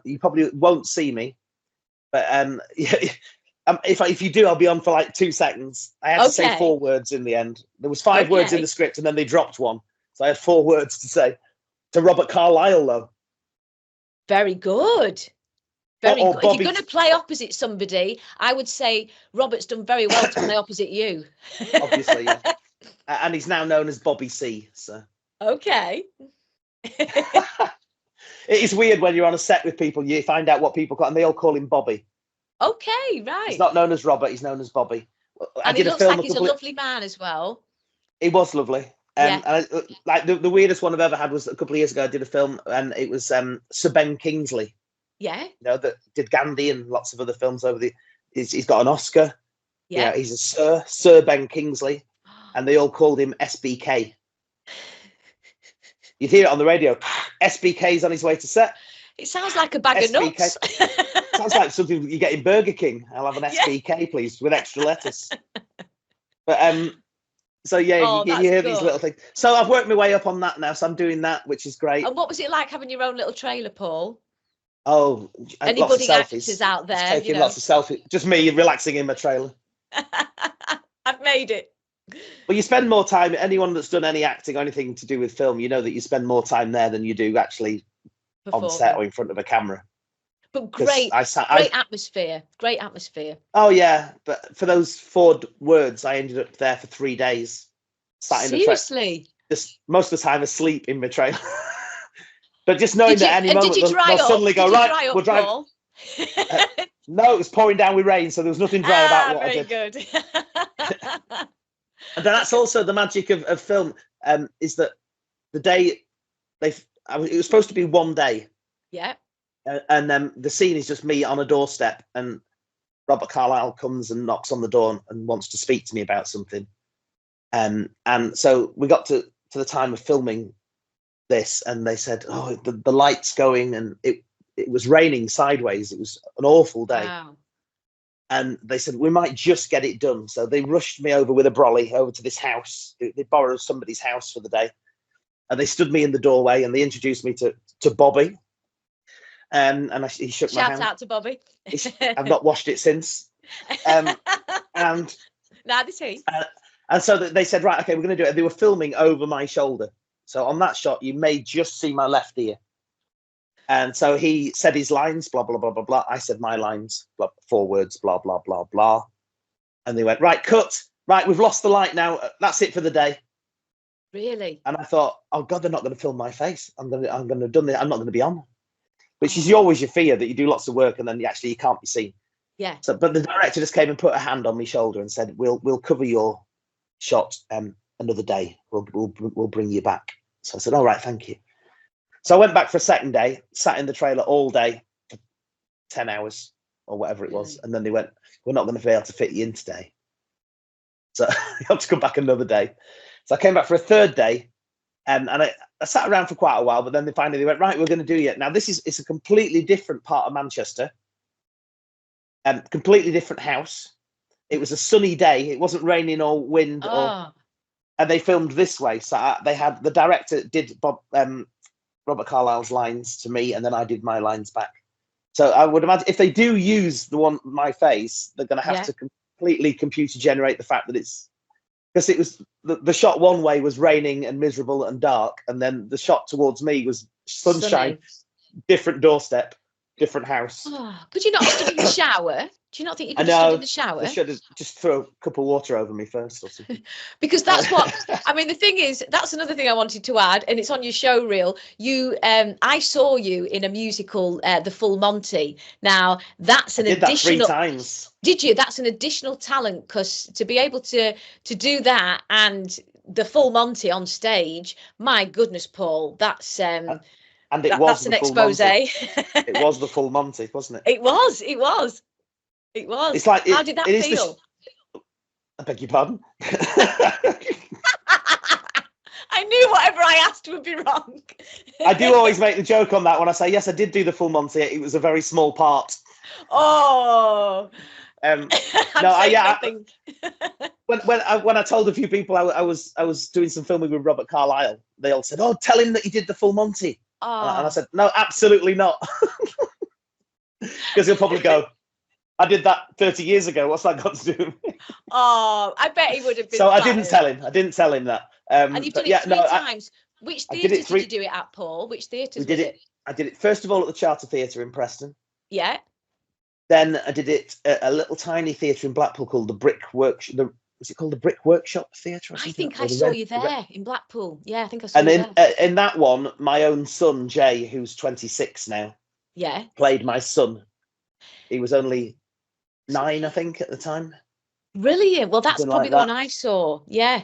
you probably won't see me, but if you do, I'll be on for like 2 seconds. I had to say 4 words in the end. There was 5 words in the script, and then they dropped one, so I had 4 words to say. To Robert Carlyle, though. Very good. Very good. Bobby. If you're going to play opposite somebody, I would say Robert's done very well to play opposite you. Obviously, yeah. And he's now known as Bobby C. So. Okay. It is weird when you're on a set with people, you find out what people call, and they all call him Bobby. Okay, right. He's not known as Robert, he's known as Bobby. And he looks like he's a lovely man as well. He was lovely. And like the weirdest one I've ever had was a couple of years ago. I did a film, and it was Sir Ben Kingsley. Yeah. That did Gandhi and lots of other films over the. He's got an Oscar. Yeah. He's a Sir Ben Kingsley, and they all called him SBK. You'd hear it on the radio. SBK's on his way to set. It sounds like a bag of nuts. Sounds like something you get in Burger King. I'll have an SBK, please, with extra lettuce. But so yeah, you hear these little things. So I've worked my way up on that now. So I'm doing that, which is great. And what was it like having your own little trailer, Paul? Oh, any budding actors out there? Just taking lots of selfies. Just me relaxing in my trailer. I've made it. Well, you spend more time. Anyone that's done any acting or anything to do with film, you know that you spend more time there than you do actually on set or in front of a camera. But great atmosphere. Great atmosphere. Oh yeah, but for those 4 words, I ended up there for 3 days. Seriously? Just most of the time asleep in my trailer. But just knowing that any moment they'll suddenly go, right, we'll drive. No, it was pouring down with rain, so there was nothing dry about what I did. Very good. And that's also the magic of film, is that the day it was supposed to be 1 day. Yeah. And then the scene is just me on a doorstep, and Robert Carlyle comes and knocks on the door and wants to speak to me about something. And so we got to the time of filming this, and they said, oh, the light's going, and it was raining sideways. It was an awful day. Wow. And they said, we might just get it done. So they rushed me over with a brolly over to this house. They borrowed somebody's house for the day. And they stood me in the doorway, and they introduced me to Bobby. And he shook my hand. Shout out to Bobby. I've not washed it since. And neither he. And so they said, right, okay, we're going to do it. They were filming over my shoulder. So on that shot, you may just see my left ear. And so he said his lines, blah, blah, blah, blah, blah. I said my lines, 4 words, blah, blah, blah, blah. And they went, right, cut. Right, we've lost the light now. That's it for the day. Really? And I thought, oh, God, they're not going to film my face. I'm going to have done this. I'm not going to be on. Which is always your fear, that you do lots of work and then you can't be seen. Yeah. So, but the director just came and put a hand on my shoulder and said, we'll cover your shot another day. We'll bring you back. So I said, all right, thank you. So I went back for a second day, sat in the trailer all day for 10 hours or whatever it was. And then they went, we're not going to be able to fit you in today. So you have to come back another day. So I came back for a 3rd day, and I sat around for quite a while, but then they went, right, we're going to do it. Now it's a completely different part of Manchester, completely different house. It was a sunny day. It wasn't raining or wind, and they filmed this way. So they had the director did Robert Carlyle's lines to me, and then I did my lines back. So I would imagine if they do use my face, they're going to have to completely computer generate the fact that it's because it was the shot one way was raining and miserable and dark, and then the shot towards me was sunshine, different doorstep, different house. Oh, could you not have stood in the shower? Do you not think you could have stood in the shower? I should have just throw a cup of water over me first or something. Because that's what I mean. The thing is, that's another thing I wanted to add, and it's on your show reel. You, I saw you in a musical, The Full Monty. Now that's an additional. That 3 times. Did you? That's an additional talent, because to be able to do that and the Full Monty on stage, my goodness, Paul, that's and it was that's an expose. It was the Full Monty, wasn't it? It was. It's like how did that feel? I beg your pardon. I knew whatever I asked would be wrong. I do always make the joke on that when I say, yes, I did do the Full Monty. It was a very small part. Oh. No, when I told a few people I was doing some filming with Robert Carlyle, they all said, "Oh, tell him that you did the Full Monty." Oh. And I said, "No, absolutely not," because he'll probably go, "I did that 30 years ago. What's that got to do with me?" Oh, I bet he would have been. So I didn't tell him that. And you've done it 3 times. Which theatres did you do it at, Paul? Which theatres was it? I did it first of all at the Charter Theatre in Preston. Yeah. Then I did it at a little tiny theatre in Blackpool called the Brick Workshop. Was it called the Brick Workshop Theatre? I think I saw you there in Blackpool. Yeah, I think I saw you there. And in that one, my own son, Jay, who's 26 now, played my son. He was only 9, I think, at the time. Brilliant. Well, that's probably the one I saw. Yeah.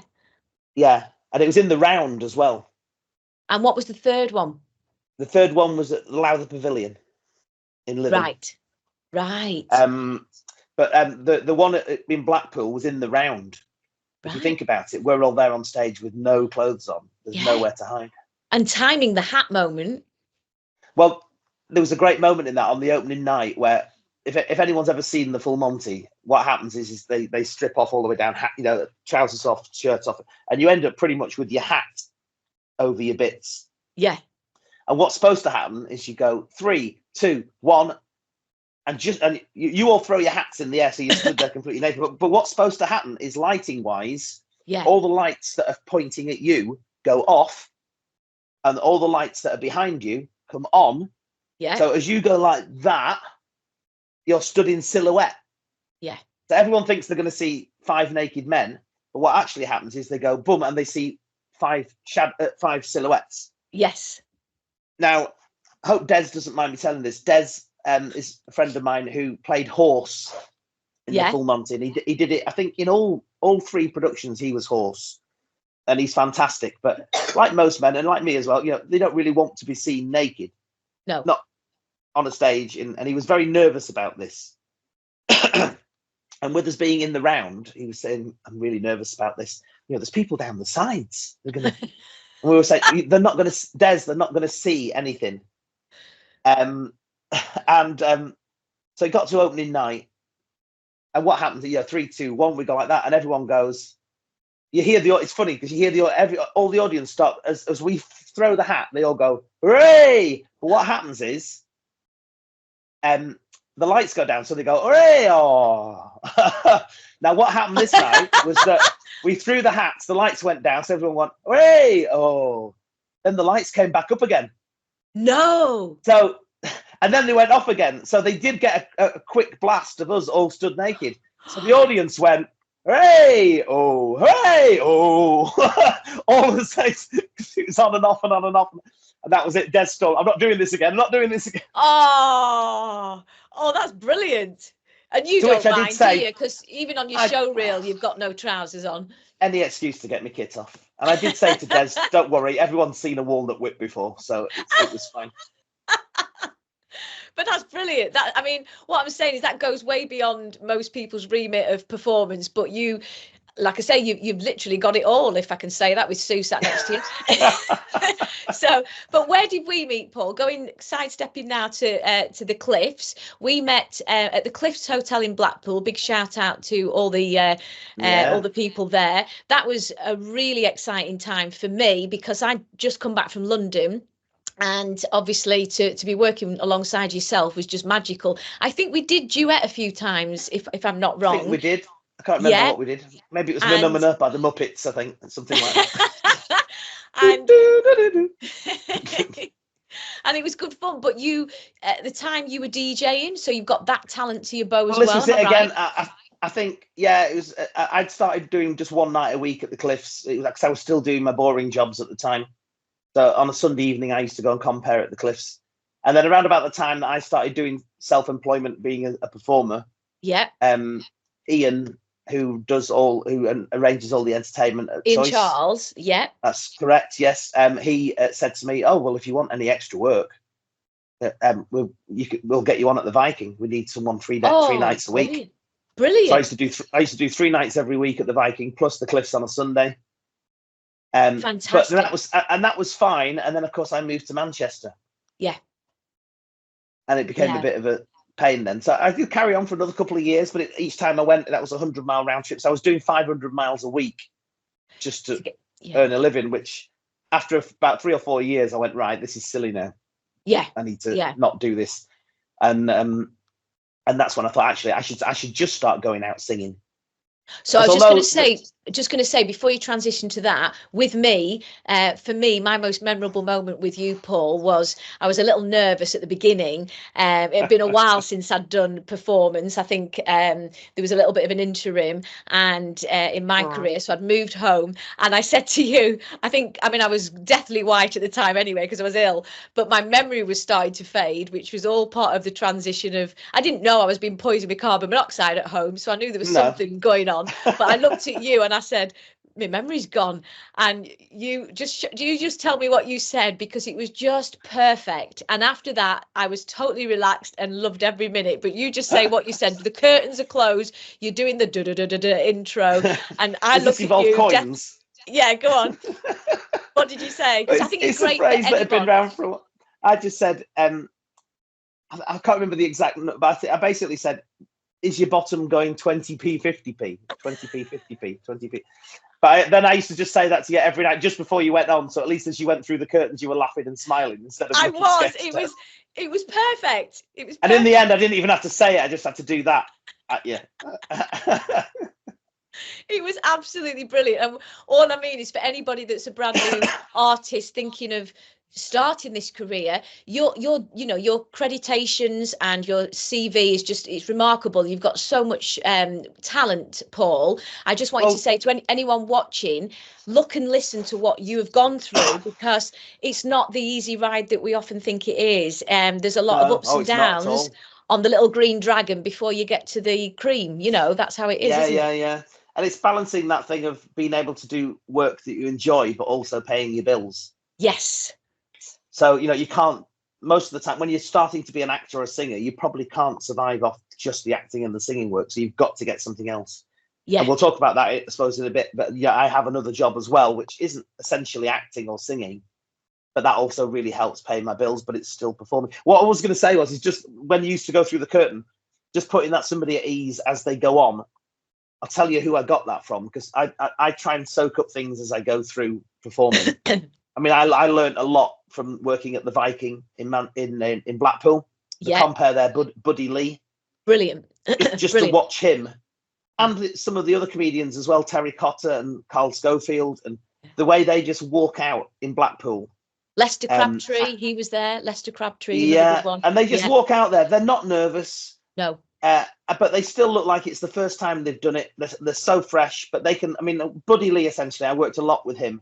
Yeah. And it was in the round as well. And what was the third one? The third one was at Lowther Pavilion in Lytham. Right. But the one in Blackpool was in the round. If you think about it, we're all there on stage with no clothes on. There's nowhere to hide. And timing the hat moment. Well, there was a great moment in that on the opening night where if anyone's ever seen the Full Monty, what happens is they strip off all the way down, trousers off, shirts off, and you end up pretty much with your hat over your bits. Yeah. And what's supposed to happen is you go 3, 2, 1, and you all throw your hats in the air, so you stood there completely naked. But what's supposed to happen is, lighting wise, all the lights that are pointing at you go off, and all the lights that are behind you come on. Yeah. So as you go like that, you're stood in silhouette. Yeah. So everyone thinks they're going to see 5 naked men, but what actually happens is they go boom, and they see 5 silhouettes. Yes. Now, I hope Des doesn't mind me telling this. Des is a friend of mine who played Horse in the Full Monty, and he did it. I think in all 3 productions he was Horse, and he's fantastic. But like most men, and like me as well, they don't really want to be seen naked. No, not on a stage, and he was very nervous about this. And with us being in the round, he was saying, "I'm really nervous about this. There's people down the sides. They're gonna." And we were saying, "They're not going to, Des. They're not going to see anything." So it got to opening night, and what happens? 3, 2, 1. We go like that, and everyone goes. You hear it's funny because you hear all the audience stop as we throw the hat. They all go, "Hooray!" But what happens is, the lights go down, so they go, "Hooray!" Oh. Now what happened this night was that we threw the hats, the lights went down, so everyone went, "Hooray!" Oh. Then the lights came back up again. No. So, and then they went off again. So they did get a quick blast of us all stood naked. So the audience went, "Hooray! Oh, hooray! Oh." All the same. It was on and off and on and off. And that was it. Dead stall. I'm not doing this again. I'm not doing this again. Oh, that's brilliant. And you don't mind, do you? Because even on your show reel, you've got no trousers on. Any excuse to get my kit off. And I did say to Des, "Don't worry, everyone's seen a walnut whip before, so it was fine." But that's brilliant. I mean, what I'm saying is that goes way beyond most people's remit of performance. But you, like I say, you've literally got it all, if I can say that, with Sue sat next to you. So, but where did we meet, Paul? Sidestepping now to the Cliffs. We met at the Cliffs Hotel in Blackpool. Big shout out to all the people there. That was a really exciting time for me because I'd just come back from London. And obviously to be working alongside yourself was just magical. I think we did duet a few times, if I'm not wrong. I think we did. I can't remember what we did. Maybe it was Phenomena by the Muppets, I think, something like that. and and it was good fun. But you, at the time, you were DJing, so you've got that talent to your bow as well. This was it again. I think, yeah, it was. I'd started doing just one night a week at the Cliffs. It was because I was still doing my boring jobs at the time. So on a Sunday evening, I used to go and compare at the Cliffs. And then around about the time that I started doing self-employment, being a performer, Ian, who arranges all the entertainment at Ian Choice, Charles, that's correct. Yes, he said to me, "Oh well, if you want any extra work, we'll get you on at the Viking. We need someone 3 nights a week." Brilliant. So I used to do 3 nights every week at the Viking, plus the Cliffs on a Sunday. Fantastic. But that was fine. And then of course I moved to Manchester. Yeah. And it became a bit of a pain then. So I did carry on for another couple of years, but each time I went, that was a 100-mile round trip. So I was doing 500 miles a week just to earn a living, which after about 3 or 4 years, I went, right, this is silly now. Yeah. I need to not do this. And that's when I thought, actually, I should just start going out singing. So I was just going to say before you transition to that, with me, for me, my most memorable moment with you, Paul, was I was a little nervous at the beginning. It had been a while since I'd done performance. I think there was a little bit of an interim and in my career, so I'd moved home, and I said to you, I was deathly white at the time anyway because I was ill, but my memory was starting to fade, which was all part of the transition of, I didn't know I was being poisoned with carbon monoxide at home, so I knew there was something going on. But I looked at you and I said, my memory's gone. And you just tell me what you said, because it was just perfect. And after that, I was totally relaxed and loved every minute. But you just say what you said. The curtains are closed. You're doing the da-da-da-da-da intro. And I looked at you. Coins? Yeah, go on. What did you say? Because I think it's great a phrase that had been around for a while. I just said, I can't remember the exact, but I basically said, is your bottom going 20p, 50p, 20p, 50p, 20p? But then I used to just say that to you every night just before you went on. So at least as you went through the curtains, you were laughing and smiling instead of. It was perfect. It was. And in the end, I didn't even have to say it. I just had to do that at you. It was absolutely brilliant. And all I mean is, for anybody that's a brand new artist thinking of starting this career, your accreditations and your CV is it's remarkable. You've got so much talent, Paul. I just want you to say to anyone watching, look and listen to what you have gone through, because it's not the easy ride that we often think it is. There's a lot of ups and downs on the little green dragon before you get to the cream. That's how it is. Yeah. And it's balancing that thing of being able to do work that you enjoy, but also paying your bills. Yes. So, you can't, most of the time when you're starting to be an actor or a singer, you probably can't survive off just the acting and the singing work. So you've got to get something else. Yeah. And we'll talk about that, I suppose, in a bit. But yeah, I have another job as well, which isn't essentially acting or singing, but that also really helps pay my bills, but it's still performing. What I was going to say is just when you used to go through the curtain, just putting that somebody at ease as they go on. I'll tell you who I got that from, because I try and soak up things as I go through performing. I mean, I learned a lot from working at the Viking in Blackpool. The compare there, Buddy Lee. Brilliant. Just to watch him, and some of the other comedians as well, Terry Cotter and Carl Schofield, and the way they just walk out in Blackpool. Lester Crabtree, he was there. Lester Crabtree. Yeah, and they just walk out there. They're not nervous. No. But they still look like it's the first time they've done it. They're so fresh, but they can. I mean, Buddy Lee, essentially, I worked a lot with him.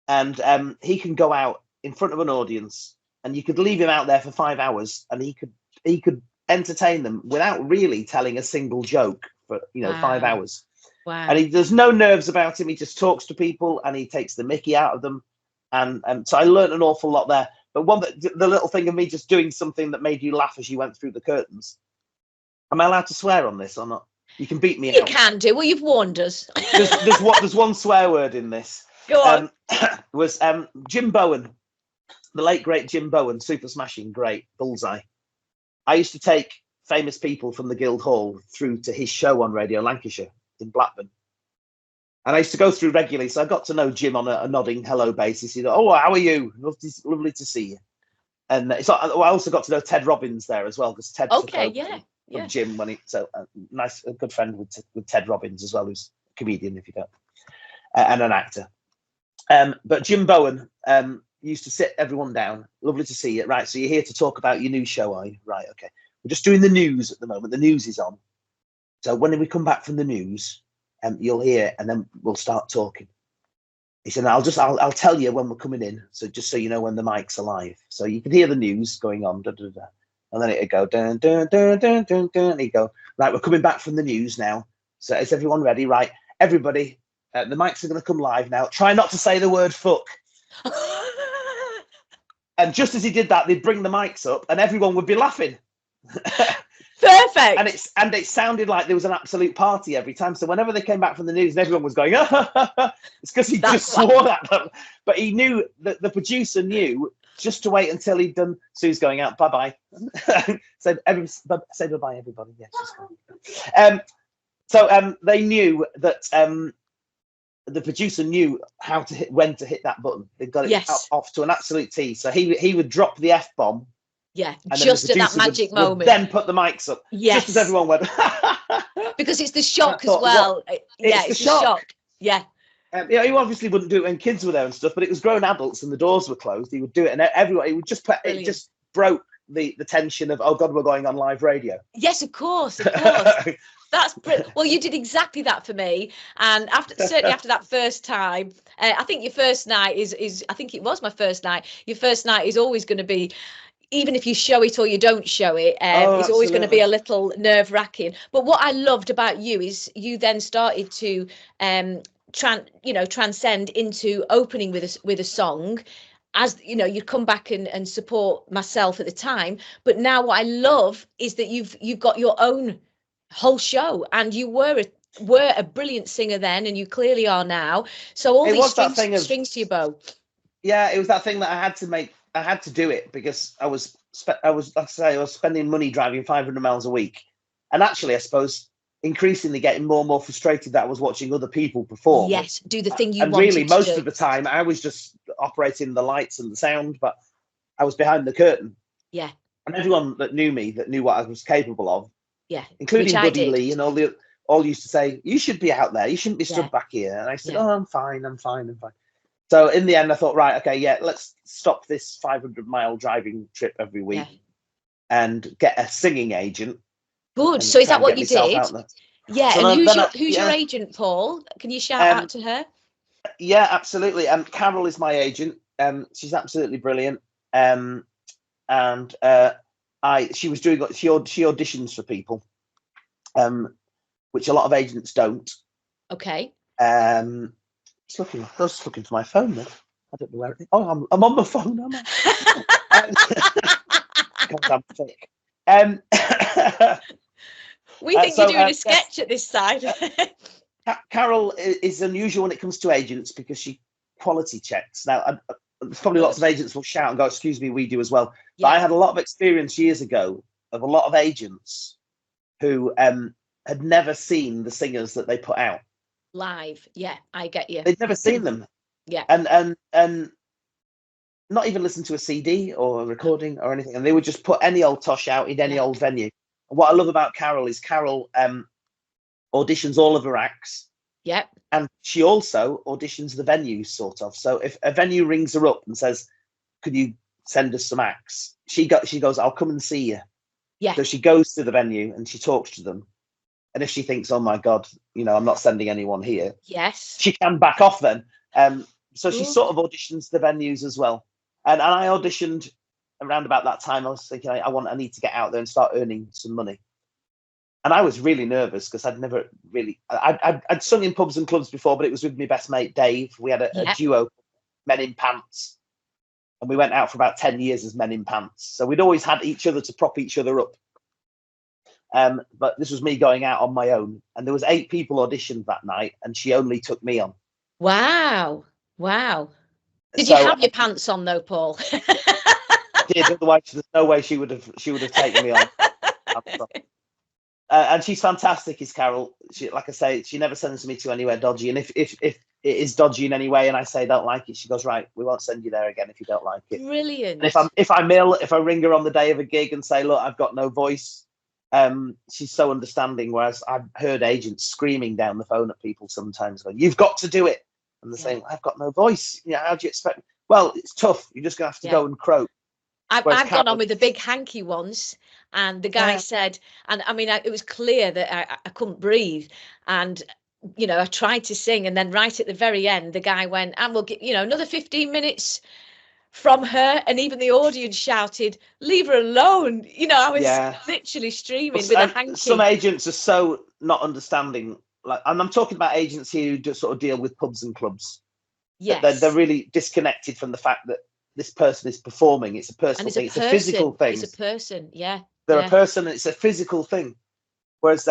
And he can go out in front of an audience, and you could leave him out there for 5 hours, and he could entertain them without really telling a single joke for 5 hours. Wow! And there's no nerves about him. He just talks to people, and he takes the mickey out of them. And so I learned an awful lot there. But the little thing of me just doing something that made you laugh as you went through the curtains. Am I allowed to swear on this or not? You can beat me out. You can do. Well, you've warned us. There's one swear word in this. Go on. Was Jim Bowen, the late great Jim Bowen, super smashing, great, Bullseye. I used to take famous people from the Guildhall through to his show on Radio Lancashire in Blackburn. And I used to go through regularly, so I got to know Jim on a nodding hello basis. Oh, how are you? Lovely to see you. And I also got to know Ted Robbins there as well, because Ted. Okay, yeah. Yeah. Jim when a good friend with Ted Robbins as well, who's a comedian, if you don't, and an actor. But Jim Bowen used to sit everyone down. Lovely to see you. Right, so you're here to talk about your new show, are you? Right, okay. We're just doing the news at the moment. The news is on. So when we come back from the news, you'll hear, and then we'll start talking. He said, I'll tell you when we're coming in, so just so you know when the mic's are live. So you can hear the news going on, da, da, da. And then it'd go, dun, dun, dun, dun, dun, dun, and he'd go, right, we're coming back from the news now. So is everyone ready? Right, everybody, the mics are going to come live now. Try not to say the word fuck. And just as he did that, they'd bring the mics up and everyone would be laughing. Perfect. And it sounded like there was an absolute party every time. So whenever they came back from the news and everyone was going, it's because he just swore at them. But he knew that the producer knew just to wait until he'd done. Sue's going out. Bye-bye. Say bye-bye, everybody. Yes, she's going. So they knew that the producer knew when to hit that button. They got it off to an absolute T. So he would drop the F-bomb. Yeah, just at that magic moment. Then put the mics up. Yes. Just as everyone went. Because it's the shock as well. Yeah, it's the shock. Yeah. He obviously wouldn't do it when kids were there and stuff, but it was grown adults and the doors were closed. He would do it, and everyone, he would just put it. Just broke the tension of, oh God, we're going on live radio. Yes, of course. That's well, you did exactly that for me. And certainly after that first time, I think your first night is I think it was my first night. Your first night is always going to be, even if you show it or you don't show it, it's always going to be a little nerve-wracking. But what I loved about you is you then started to transcend into opening with a song. As you know, you come back and support myself at the time. But now what I love is that you've got your own whole show, and you were a brilliant singer then, and you clearly are now. So all these strings to your bow. Yeah, it was that thing that I had to do it because I was spending money driving 500 miles a week, and actually I suppose increasingly getting more and more frustrated that I was watching other people perform. Yes, do the thing you and wanted really to most do. of the time I was just operating the lights and the sound, but I was behind the curtain. Yeah. And everyone that knew me, that knew what I was capable of, yeah, including Buddy Lee and all used to say, you should be out there, you shouldn't be stood back here. And I said, oh, I'm fine. So in the end I thought, right, okay, yeah, let's stop this 500-mile driving trip every week and get a singing agent. Good. So is that what you did? Yeah. So and who's your agent, Paul? Can you shout out to her? Yeah, absolutely. Carol is my agent. She's absolutely brilliant. She auditions for people, which a lot of agents don't. Okay. I was looking for my phone then. I don't know where it is. Oh, I'm on my phone, am I? God, I'm thick. We think you're doing a sketch at this side. Carol is unusual when it comes to agents because she quality checks. Now, there's probably lots of agents will shout and go, excuse me, we do as well. But I had a lot of experience years ago of a lot of agents who had never seen the singers that they put out live. Yeah, I get you. They'd never seen them. Yeah. And not even listen to a CD or a recording or anything. And they would just put any old tosh out in any old venue. And what I love about Carol is Carol auditions all of her acts. Yep. And she also auditions the venues, sort of. So if a venue rings her up and says, could you send us some acts? She goes, I'll come and see you. Yeah. So she goes to the venue and she talks to them. And if she thinks, oh my God, I'm not sending anyone here. Yes. She can back off then. So she sort of auditions the venues as well. And I auditioned around about that time. I was thinking, I need to get out there and start earning some money. And I was really nervous because I'd never really, I'd sung in pubs and clubs before, but it was with my best mate, Dave. We had a duo, Men in Pants. And we went out for about 10 years as Men in Pants. So we'd always had each other to prop each other up. But this was me going out on my own. And there was 8 people auditioned that night, and she only took me on. Wow. Did you have your pants on though, Paul? I did, otherwise there's no way she would have taken me on. And she's fantastic, is Carol. She, like I say, she never sends me to anywhere dodgy. And if it is dodgy in any way and I say I don't like it, she goes, right, we won't send you there again if you don't like it. Brilliant. And if I ring her on the day of a gig and say, look, I've got no voice, she's so understanding. Whereas I've heard agents screaming down the phone at people sometimes, going, "You've got to do it," and they're saying, "I've got no voice. Yeah, how do you expect?" Well, it's tough. You're just gonna have to go and croak. I've gone on with a big hanky once, and the guy said, and I mean, it was clear that I couldn't breathe, and I tried to sing, and then right at the very end, the guy went, "And we'll get another 15 minutes from her," and even the audience shouted, "Leave her alone." I was literally streaming with a hanky. Some agents are so not understanding, and I'm talking about agents here who just sort of deal with pubs and clubs. Yes, they're really disconnected from the fact that this person is performing. It's a personal thing. It's a physical thing. It's a person. Yeah, they're a person. It's a physical thing. Whereas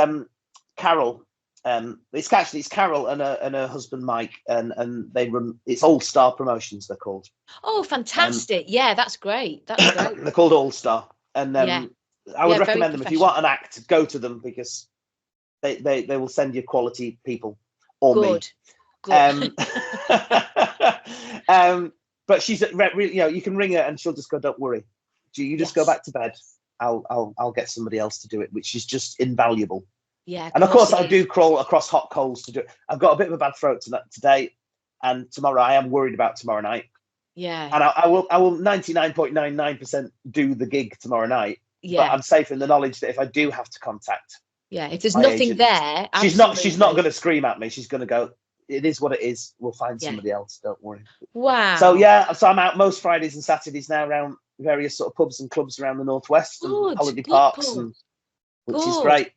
Carol, it's Carol and her husband Mike, and they run. It's All Star Promotions. They're called. Oh, fantastic! Yeah, that's great. That's great. They're called All Star, and I would recommend them if you want an act. Go to them because they will send you quality people or me. Good. But she's really, you can ring her and she'll just go, "Don't worry, you just go back to bed. I'll get somebody else to do it," which is just invaluable. Yeah. And of course I do crawl across hot coals to do it. I've got a bit of a bad throat today and tomorrow. I am worried about tomorrow night. Yeah. And I will 99.99% do the gig tomorrow night. Yeah. But I'm safe in the knowledge that if I do have to contact, if there's nothing agent, there, she's not going to scream at me. She's going to go, "It is what it is. We'll find somebody else. Don't worry." Wow. So I'm out most Fridays and Saturdays now around various sort of pubs and clubs around the northwest and holiday parks, which is great.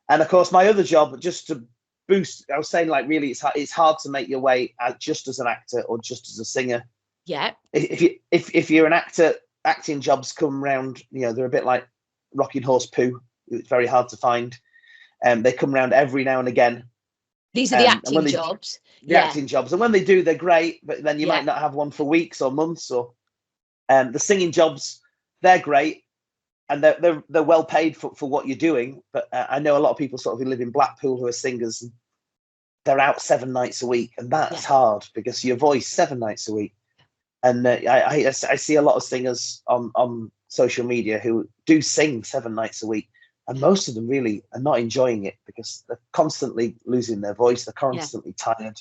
And of course, my other job, just to boost, I was saying, really, it's hard to make your way out just as an actor or just as a singer. Yeah. If you're an actor, acting jobs come round. They're a bit like rocking horse poo. It's very hard to find. They come round every now and again. These are the acting jobs. The acting jobs, and when they do, they're great. But then you might not have one for weeks or months. Or the singing jobs, they're great, and they're well paid for what you're doing. But I know a lot of people sort of who live in Blackpool who are singers, and they're out 7 nights a week, and that's hard because your voice 7 nights a week. And I see a lot of singers on social media who do sing 7 nights a week. And most of them really are not enjoying it because they're constantly losing their voice. They're constantly tired.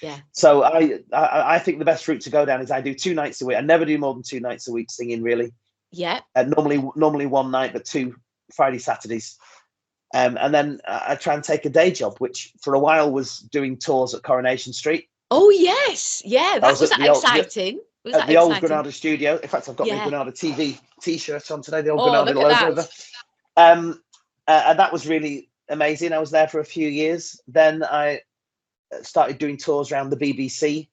Yeah. So I think the best route to go down is I do 2 nights a week. I never do more than 2 nights a week singing, really. Yeah. Normally one night, but 2 Friday, Saturdays. And then I try and take a day job, which for a while was doing tours at Coronation Street. Oh, yes. Yeah. Was that exciting? At the old Granada studio. In fact, I've got my Granada TV T-shirt on today. The old Granada logo. And that was really amazing. I was there for a few years. Then I started doing tours around the BBC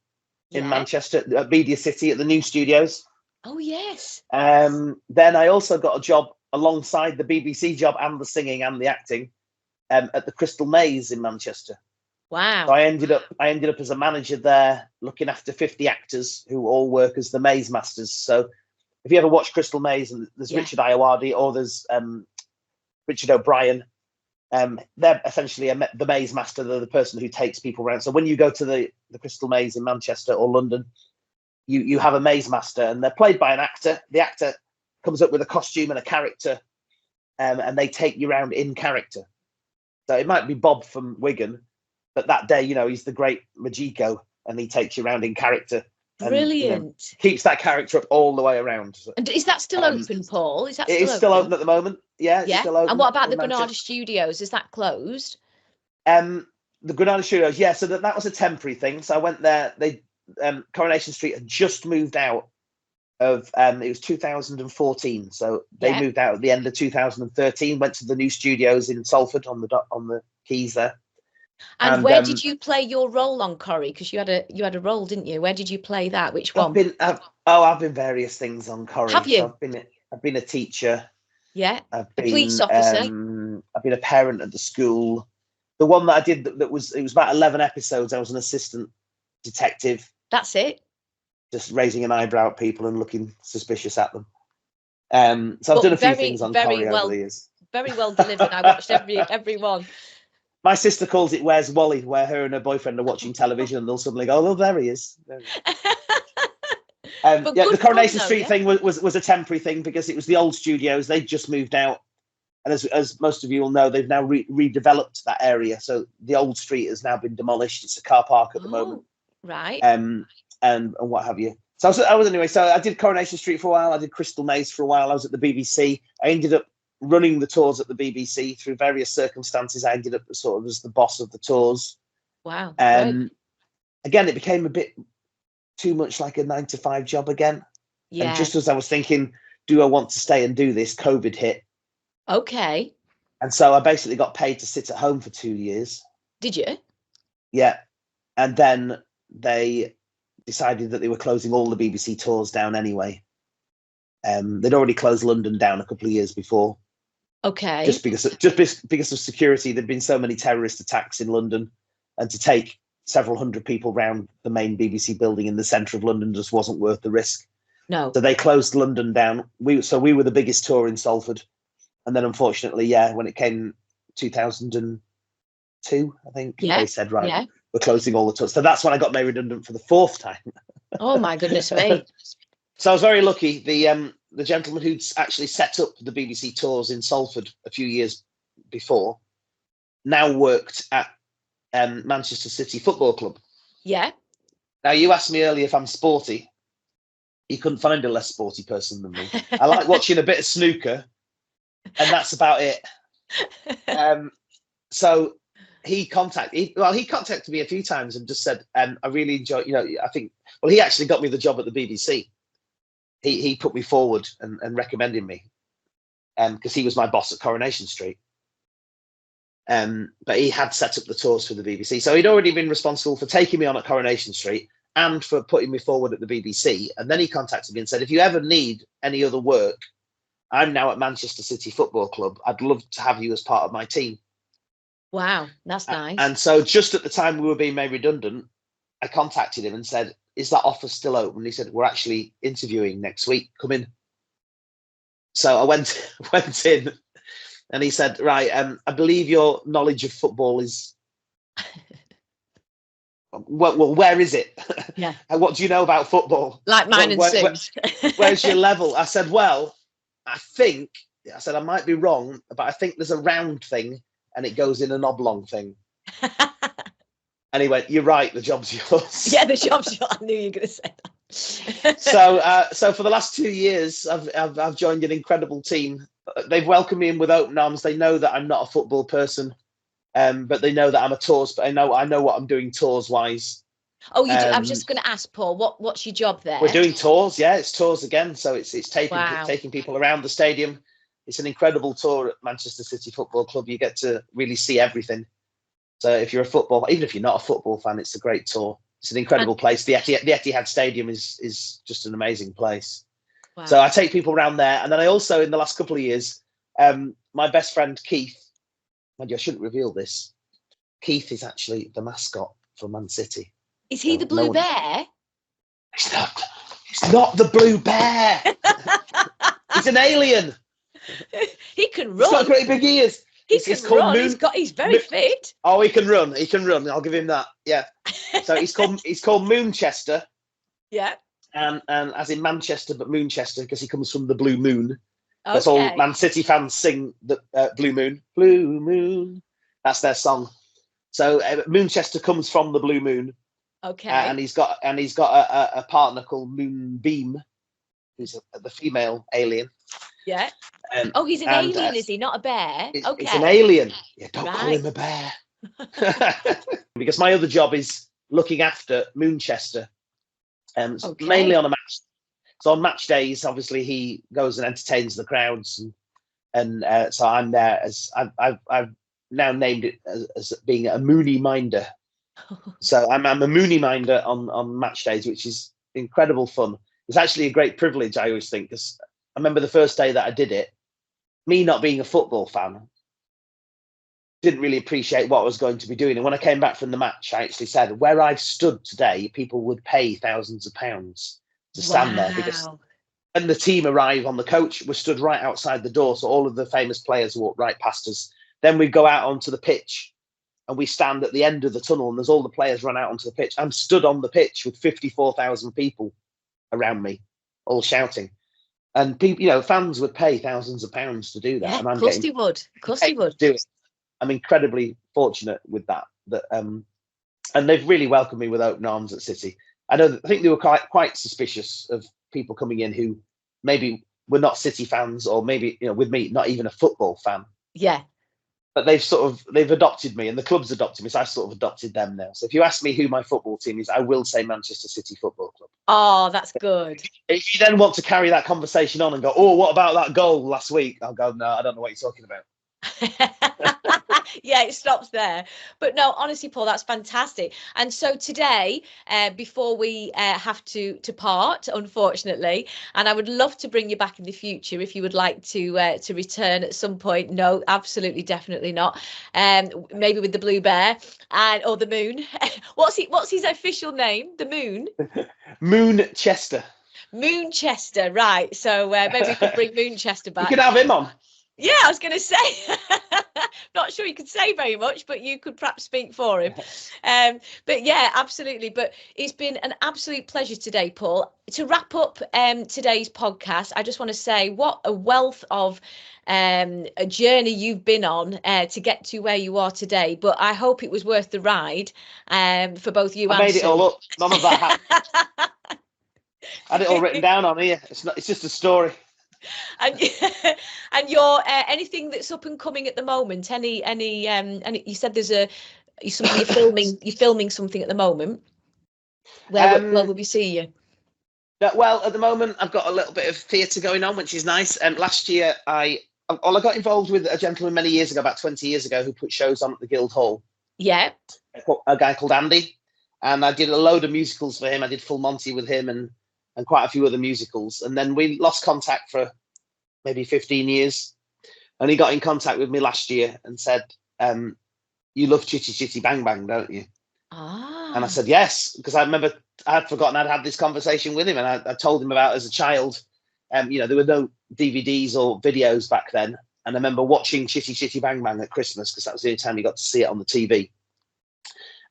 in Manchester, at Media City, at the new studios. Oh, yes. Then I also got a job alongside the BBC job and the singing and the acting at the Crystal Maze in Manchester. Wow. So I ended up as a manager there, looking after 50 actors who all work as the maze masters. So if you ever watch Crystal Maze, and there's Richard Ayoade or there's Richard O'Brien, they're essentially the maze master. They're the person who takes people around. So when you go to the Crystal Maze in Manchester or London, you have a maze master, and they're played by an actor. The actor comes up with a costume and a character, and they take you around in character. So it might be Bob from Wigan, but that day, he's the great Majiko, and he takes you around in character. Brilliant. And, keeps that character up all the way around. And is that still open, Paul? Is that still open at the moment? Yeah, it's still open. And what about the Granada Studios? Is that closed? The Granada Studios, so that was a temporary thing. So I went there. They Coronation Street had just moved out of it was 2014. So they moved out at the end of 2013. Went to the new studios in Salford on the quays there. And where did you play your role on Corrie? Because you had a role, didn't you? Where did you play that? Which one? I've been various things on Corrie. Have you? So I've been a teacher. Yeah. A police officer. I've been a parent at the school. The one that I did it was about 11 episodes. I was an assistant detective. That's it. Just raising an eyebrow at people and looking suspicious at them. So I've done a few things on Corrie over the years. Very well delivered. I watched every one. My sister calls it "Where's Wally," where her and her boyfriend are watching television and they'll suddenly go, "Oh, there he is." The Coronation Street thing was a temporary thing because it was the old studios. They'd just moved out And as most of you will know, they've now redeveloped that area. So the old street has now been demolished. It's a car park at the moment. Right. And what have you. So I was anyway. So I did Coronation Street for a while. I did Crystal Maze for a while. I was at the BBC. I ended up running the tours at the BBC through various circumstances. I ended up sort of as the boss of the tours. Wow. Again, it became a bit too much like a 9-to-5 job again. Yeah. And just as I was thinking, do I want to stay and do this? COVID hit. Okay. And so I basically got paid to sit at home for 2 years. Did you? Yeah. And then they decided that they were closing all the BBC tours down anyway. They'd already closed London down a couple of years before. Okay. Just because of security. There'd been so many terrorist attacks in London, and to take several hundred people round the main BBC building in the centre of London just wasn't worth the risk. No. So they closed London down. We were the biggest tour in Salford. And then unfortunately, when it came 2002, I think, they said, right, we're closing all the tours. So that's when I got made redundant for the 4th time. Oh my goodness me. So I was very lucky. The gentleman who'd actually set up the BBC tours in Salford a few years before now worked at Manchester City Football Club. Yeah. Now, you asked me earlier if I'm sporty. You couldn't find a less sporty person than me. I like watching a bit of snooker, and that's about it. So he contacted me a few times and just said, I really enjoy, he actually got me the job at the BBC. He put me forward and recommended me because he was my boss at Coronation Street. But he had set up the tours for the BBC. So he'd already been responsible for taking me on at Coronation Street and for putting me forward at the BBC. And then he contacted me and said, if you ever need any other work, I'm now at Manchester City Football Club. I'd love to have you as part of my team. Wow, that's nice. And so just at the time we were being made redundant, I contacted him and said, is that offer still open? He said, we're actually interviewing next week. Come in. So I went in and he said, right, I believe your knowledge of football is... Well, where is it? Yeah. What do you know about football? Like mine and Sue's. Where's your level? I said, well, I might be wrong, but I think there's a round thing and it goes in an oblong thing. And he went, you're right, the job's yours. Yeah, the job's yours. I knew you were going to say that. So for the last 2 years, I've joined an incredible team. They've welcomed me in with open arms. They know that I'm not a football person, but they know that I'm a tours. But I know what I'm doing tours wise. Oh, you do. I was just going to ask, Paul, what's your job there? We're doing tours. Yeah, it's tours again. So it's taking people around the stadium. It's an incredible tour at Manchester City Football Club. You get to really see everything. So if you're even if you're not a football fan, it's a great tour. It's an incredible place. The Etihad Stadium is just an amazing place. Wow. So I take people around there. And then I also, in the last couple of years, my best friend, Keith, mind you, I shouldn't reveal this. Keith is actually the mascot for Man City. Is he the blue bear? He's not the blue bear. He's an alien. He can run. He's got great big ears. He can run. He's very fit. Oh, he can run. He can run. I'll give him that. Yeah. So he's called Moonchester. Yeah. And as in Manchester, but Moonchester because he comes from the blue moon. Okay. That's all Man City fans sing. The blue moon, blue moon. That's their song. So Moonchester comes from the blue moon. Okay. And he's got a partner called Moonbeam, who's the female alien. Yeah. He's an alien, is he? Not a bear? Okay. He's an alien. Yeah, don't call him a bear. Because my other job is looking after Moonchester, mainly on a match. So on match days, obviously he goes and entertains the crowds, and so I'm there as I've now named it as being a Mooney Minder. So I'm a Mooney Minder on match days, which is incredible fun. It's actually a great privilege, I always think, because I remember the first day that I did it, me not being a football fan, didn't really appreciate what I was going to be doing. And when I came back from the match, I actually said, where I've stood today, people would pay thousands of pounds to stand there, because when the team arrive on the coach, we're stood right outside the door. So all of the famous players walk right past us. Then we go out onto the pitch and we stand at the end of the tunnel, and there's all the players run out onto the pitch. I'm stood on the pitch with 54,000 people around me, all shouting. And people, fans would pay thousands of pounds to do that, Yeah, and of I'm course getting they would. Of course they paid would. to do it. I'm incredibly fortunate with that. And they've really welcomed me with open arms at City. I think they were quite suspicious of people coming in who maybe were not City fans, or maybe with me not even a football fan. Yeah. But they've adopted me, and the club's adopted me, so I sort of adopted them now. So if you ask me who my football team is, I will say Manchester City Football Club. Oh, that's good. If you then want to carry that conversation on and go, oh, what about that goal last week? I'll go, no, I don't know what you're talking about. Yeah, it stops there. But no, honestly, Paul, that's fantastic. And so today, before we have to part, unfortunately, and I would love to bring you back in the future if you would like to return at some point. No, absolutely, definitely not. Maybe with the blue bear or the moon. What's his official name? The moon. Moonchester. Moonchester, right? So maybe we could bring Moonchester back. You could have him on. Yeah, I was going to say, not sure he could say very much, but you could perhaps speak for him. But yeah, absolutely. But it's been an absolute pleasure today, Paul. To wrap up today's podcast, I just want to say what a wealth of a journey you've been on to get to where you are today. But I hope it was worth the ride for both you and I made it all up. None of that happened. I had it all written down on here. It's just a story. And your anything that's up and coming at the moment? Any you said you're filming something at the moment. Where will we see you? Well, at the moment, I've got a little bit of theatre going on, which is nice. Last year, I got involved with a gentleman many years ago, about 20 years ago, who put shows on at the Guildhall. Yeah. A guy called Andy, and I did a load of musicals for him. I did Full Monty with him and quite a few other musicals. And then we lost contact for maybe 15 years. And he got in contact with me last year and said, you love Chitty Chitty Bang Bang, don't you? Ah. And I said, yes, because I remember I had forgotten I'd had this conversation with him, and I told him about as a child. There were no DVDs or videos back then. And I remember watching Chitty Chitty Bang Bang at Christmas, because that was the only time you got to see it on the TV.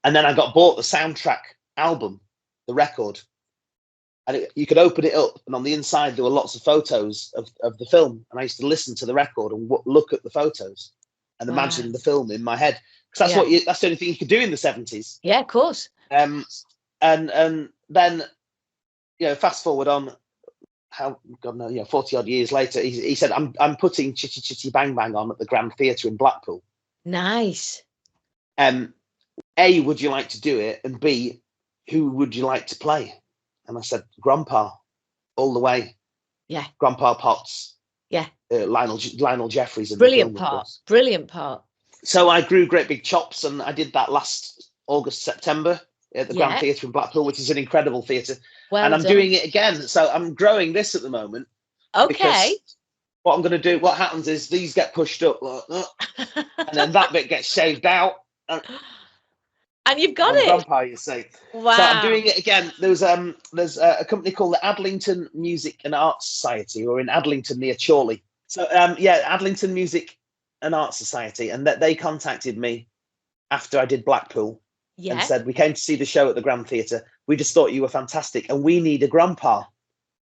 And then I got bought the soundtrack album, the record. And you could open it up, and on the inside there were lots of photos of the film. And I used to listen to the record and look at the photos and imagine the film in my head, because that's the only thing you could do in the 70s. Yeah, of course. And then fast forward on, 40 odd years later, he said, I'm putting Chitty Chitty Bang Bang on at the Grand Theatre in Blackpool. Nice. A, would you like to do it? And B, who would you like to play? And I said, Grandpa, all the way. Yeah. Grandpa Potts. Yeah. Lionel Jeffries. Brilliant part. Brilliant part. So I grew great big chops, and I did that last August, September at the Grand Theatre in Blackpool, which is an incredible theatre. And I'm doing it again. So I'm growing this at the moment. Okay. What I'm going to do, what happens is these get pushed up like that, and then that bit gets shaved out. And you've got it. Grandpa, you see. Wow. So I'm doing it again. There's a company called the Adlington Music and Arts Society, or in Adlington near Chorley. So Adlington Music and Arts Society, and that they contacted me after I did Blackpool and said, we came to see the show at the Grand Theatre. We just thought you were fantastic, and we need a grandpa.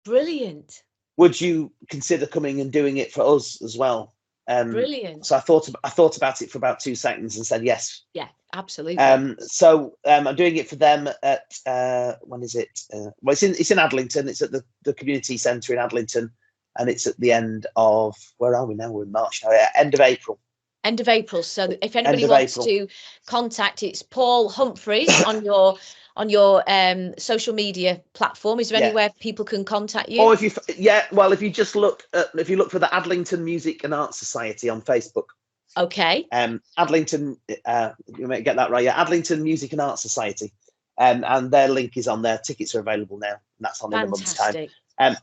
Brilliant. Would you consider coming and doing it for us as well? Brilliant. So I thought about it for about 2 seconds and said yes. Yeah, absolutely. So I'm doing it for them at when is it? Well, it's in Adlington. It's at the community centre in Adlington, and it's at the end of, where are we now? We're in March now. End of April. End of April. So if anybody wants to contact, it's Paul Humphreys on your social media platform. Is there anywhere people can contact you? Or if you just look for the Adlington Music and Arts Society on Facebook. Okay. Adlington, you may get that right. Yeah, Adlington Music and Arts Society, and their link is on there. Tickets are available now, and that's on in a month's time.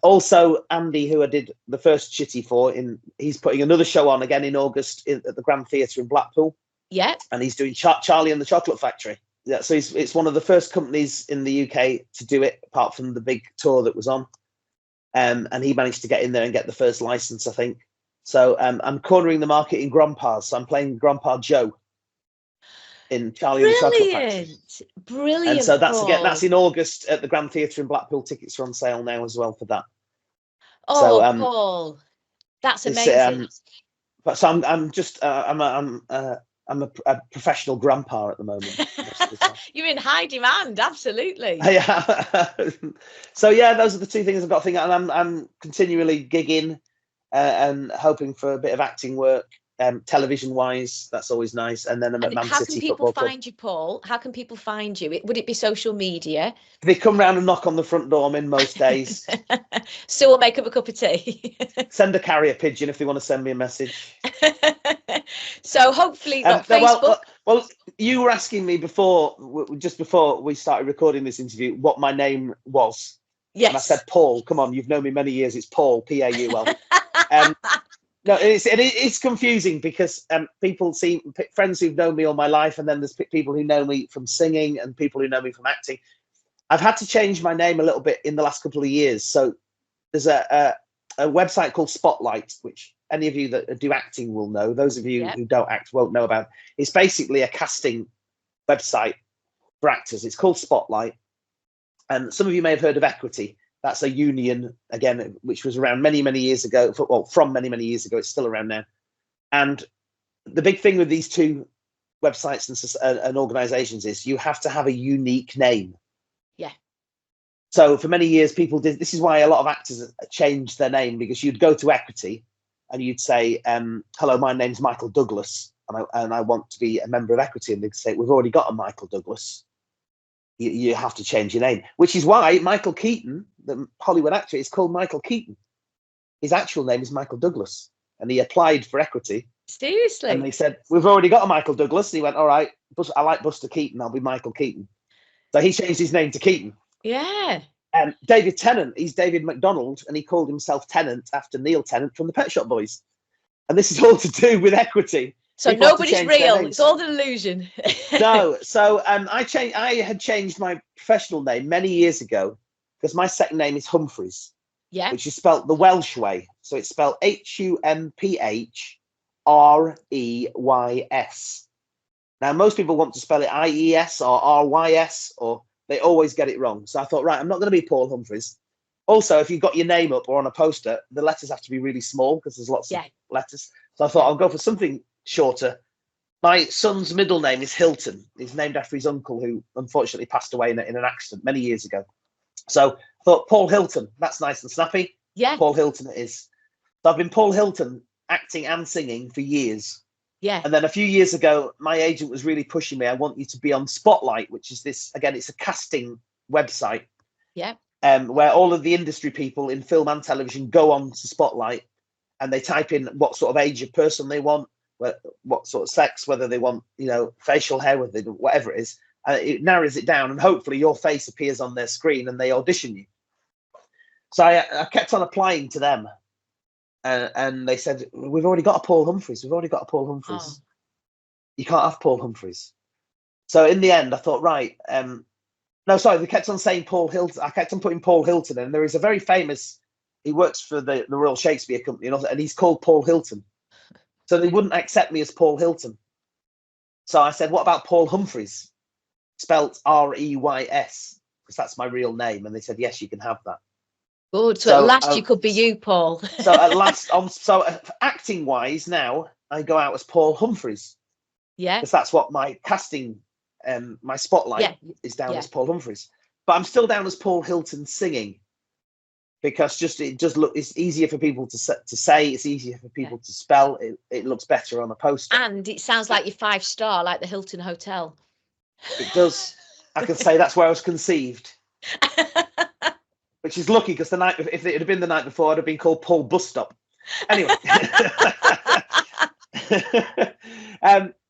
Also, Andy, who I did the first Chitty for, he's putting another show on again in August at the Grand Theatre in Blackpool. Yeah. And he's doing Charlie and the Chocolate Factory. Yeah, so it's one of the first companies in the UK to do it, apart from the big tour that was on. And he managed to get in there and get the first license, I think. So I'm cornering the market in Grandpas. So I'm playing Grandpa Joe in Charlie and the Chocolate Factory. Brilliant. And so that's in August at the Grand Theatre in Blackpool. Tickets are on sale now as well for that. Oh, So Paul, that's it's amazing. but so I'm just I'm a professional grandpa at the moment. Most of the time. You're in high demand, absolutely. Yeah. So yeah, those are the two things I've got to think, and I'm continually gigging and hoping for a bit of acting work. Television wise, that's always nice. And then I'm at And Man how can City people Football Club. find you, Paul? How can people find you? Would it be social media? They come round and knock on the front door in most days. So we'll make up a cup of tea. Send a carrier pigeon if they want to send me a message. So hopefully, what, No, Facebook? well, you were asking me before, just before we started recording this interview, what my name was. Yes. And I said, Paul, come on, you've known me many years. It's Paul, P-A-U-L. No, it's confusing because people see friends who've known me all my life, and then there's people who know me from singing and people who know me from acting. I've had to change my name a little bit in the last couple of years. So there's a website called Spotlight, which any of you that do acting will know. Those of you who don't act won't know about. It's basically a casting website for actors. It's called Spotlight. And some of you may have heard of Equity. That's a union, again, which was around many, many years ago. Well, from many, many years ago. It's still around now. And the big thing with these two websites and organizations is you have to have a unique name. Yeah. So for many years, people did. This is why a lot of actors changed their name, because you'd go to Equity and you'd say, hello, my name's Michael Douglas, and I want to be a member of Equity. And they'd say, we've already got a Michael Douglas. You have to change your name, which is why Michael Keaton, the Hollywood actor, is called Michael Keaton. His actual name is Michael Douglas, and he applied for Equity. Seriously? And they said, we've already got a Michael Douglas. And he went, all right, I like Buster Keaton. I'll be Michael Keaton. So he changed his name to Keaton. Yeah. David Tennant, he's David McDonald, and he called himself Tennant after Neil Tennant from the Pet Shop Boys. And this is all to do with Equity. So People nobody's real. It's all an illusion. No. So I had changed my professional name many years ago because my second name is Humphreys. Yeah. Which is spelt the Welsh way. So it's spelled Humphrys. Now, most people want to spell it IES or RYS, or they always get it wrong. So I thought, right, I'm not going to be Paul Humphreys. Also, if you've got your name up or on a poster, the letters have to be really small because there's lots of letters. So I thought I'll go for something shorter. My son's middle name is Hilton. He's named after his uncle, who unfortunately passed away in an accident many years ago. So I thought, Paul Hilton, that's nice and snappy. Yeah. Paul Hilton it is. So I've been Paul Hilton acting and singing for years. Yeah. And then a few years ago, my agent was really pushing me. I want you to be on Spotlight, which is this, again, it's a casting website. Yeah. Where all of the industry people in film and television go on to Spotlight and they type in what sort of age of person they want, what sort of sex, whether they want, facial hair, whatever it is. It narrows it down, and hopefully your face appears on their screen and they audition you. So I kept on applying to them. And they said, we've already got a Paul Humphreys. Oh. You can't have Paul Humphreys. So in the end, I thought, right. No, sorry, they kept on saying Paul Hilton. I kept on putting Paul Hilton in. There is a very famous, he works for the Royal Shakespeare Company, and he's called Paul Hilton. So they wouldn't accept me as Paul Hilton. So I said, what about Paul Humphreys? Spelt R-E-Y-S, because that's my real name. And they said, yes, you can have that. Good. So at last you could be you, Paul. So at last, acting wise, now I go out as Paul Humphreys. Yeah. Because that's what my casting, my Spotlight is down as Paul Humphreys. But I'm still down as Paul Hilton singing, because it's easier for people to say. It's easier for people to spell. It looks better on a poster. And it sounds like you're 5-star, like the Hilton Hotel. It does. I can say that's where I was conceived. Which is lucky, because if it had been the night before, I'd have been called Paul Bus Stop. Anyway.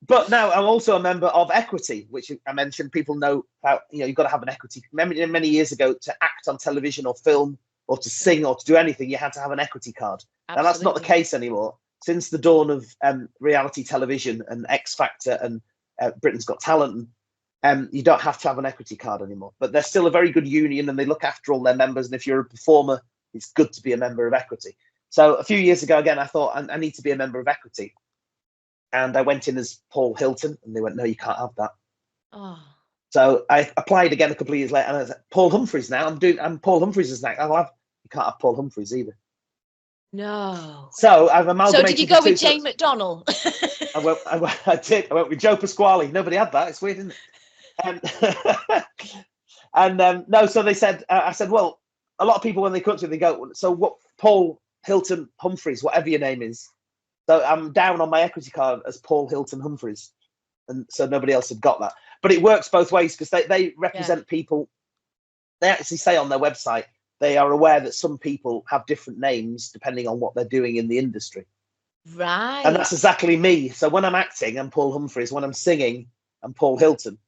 But now I'm also a member of Equity, which I mentioned. People know about, you've got to have an Equity. Many years ago, to act on television or film or to sing or to do anything, you had to have an Equity card. Absolutely. Now that's not the case anymore. Since the dawn of reality television and X Factor and Britain's Got Talent, you don't have to have an Equity card anymore. But they're still a very good union, and they look after all their members. And if you're a performer, it's good to be a member of Equity. So a few years ago, again, I thought I need to be a member of Equity. And I went in as Paul Hilton, and they went, no, you can't have that. Oh. So I applied again a couple of years later, and I was like, Paul Humphreys now. I'm Paul Humphreys is now. You can't have Paul Humphreys either. No. So I've So amalgamated. did you go with two, Jane McDonnell? I did. I went with Joe Pasquale. Nobody had that. It's weird, isn't it? No. So they said. I said, well, a lot of people when they come to me, they go, so what? Paul Hilton Humphreys, whatever your name is. So I'm down on my equity card as Paul Hilton Humphreys, and so nobody else had got that. But it works both ways because they represent people. They actually say on their website they are aware that some people have different names depending on what they're doing in the industry. Right. And that's exactly me. So when I'm acting, I'm Paul Humphreys. When I'm singing, I'm Paul Hilton.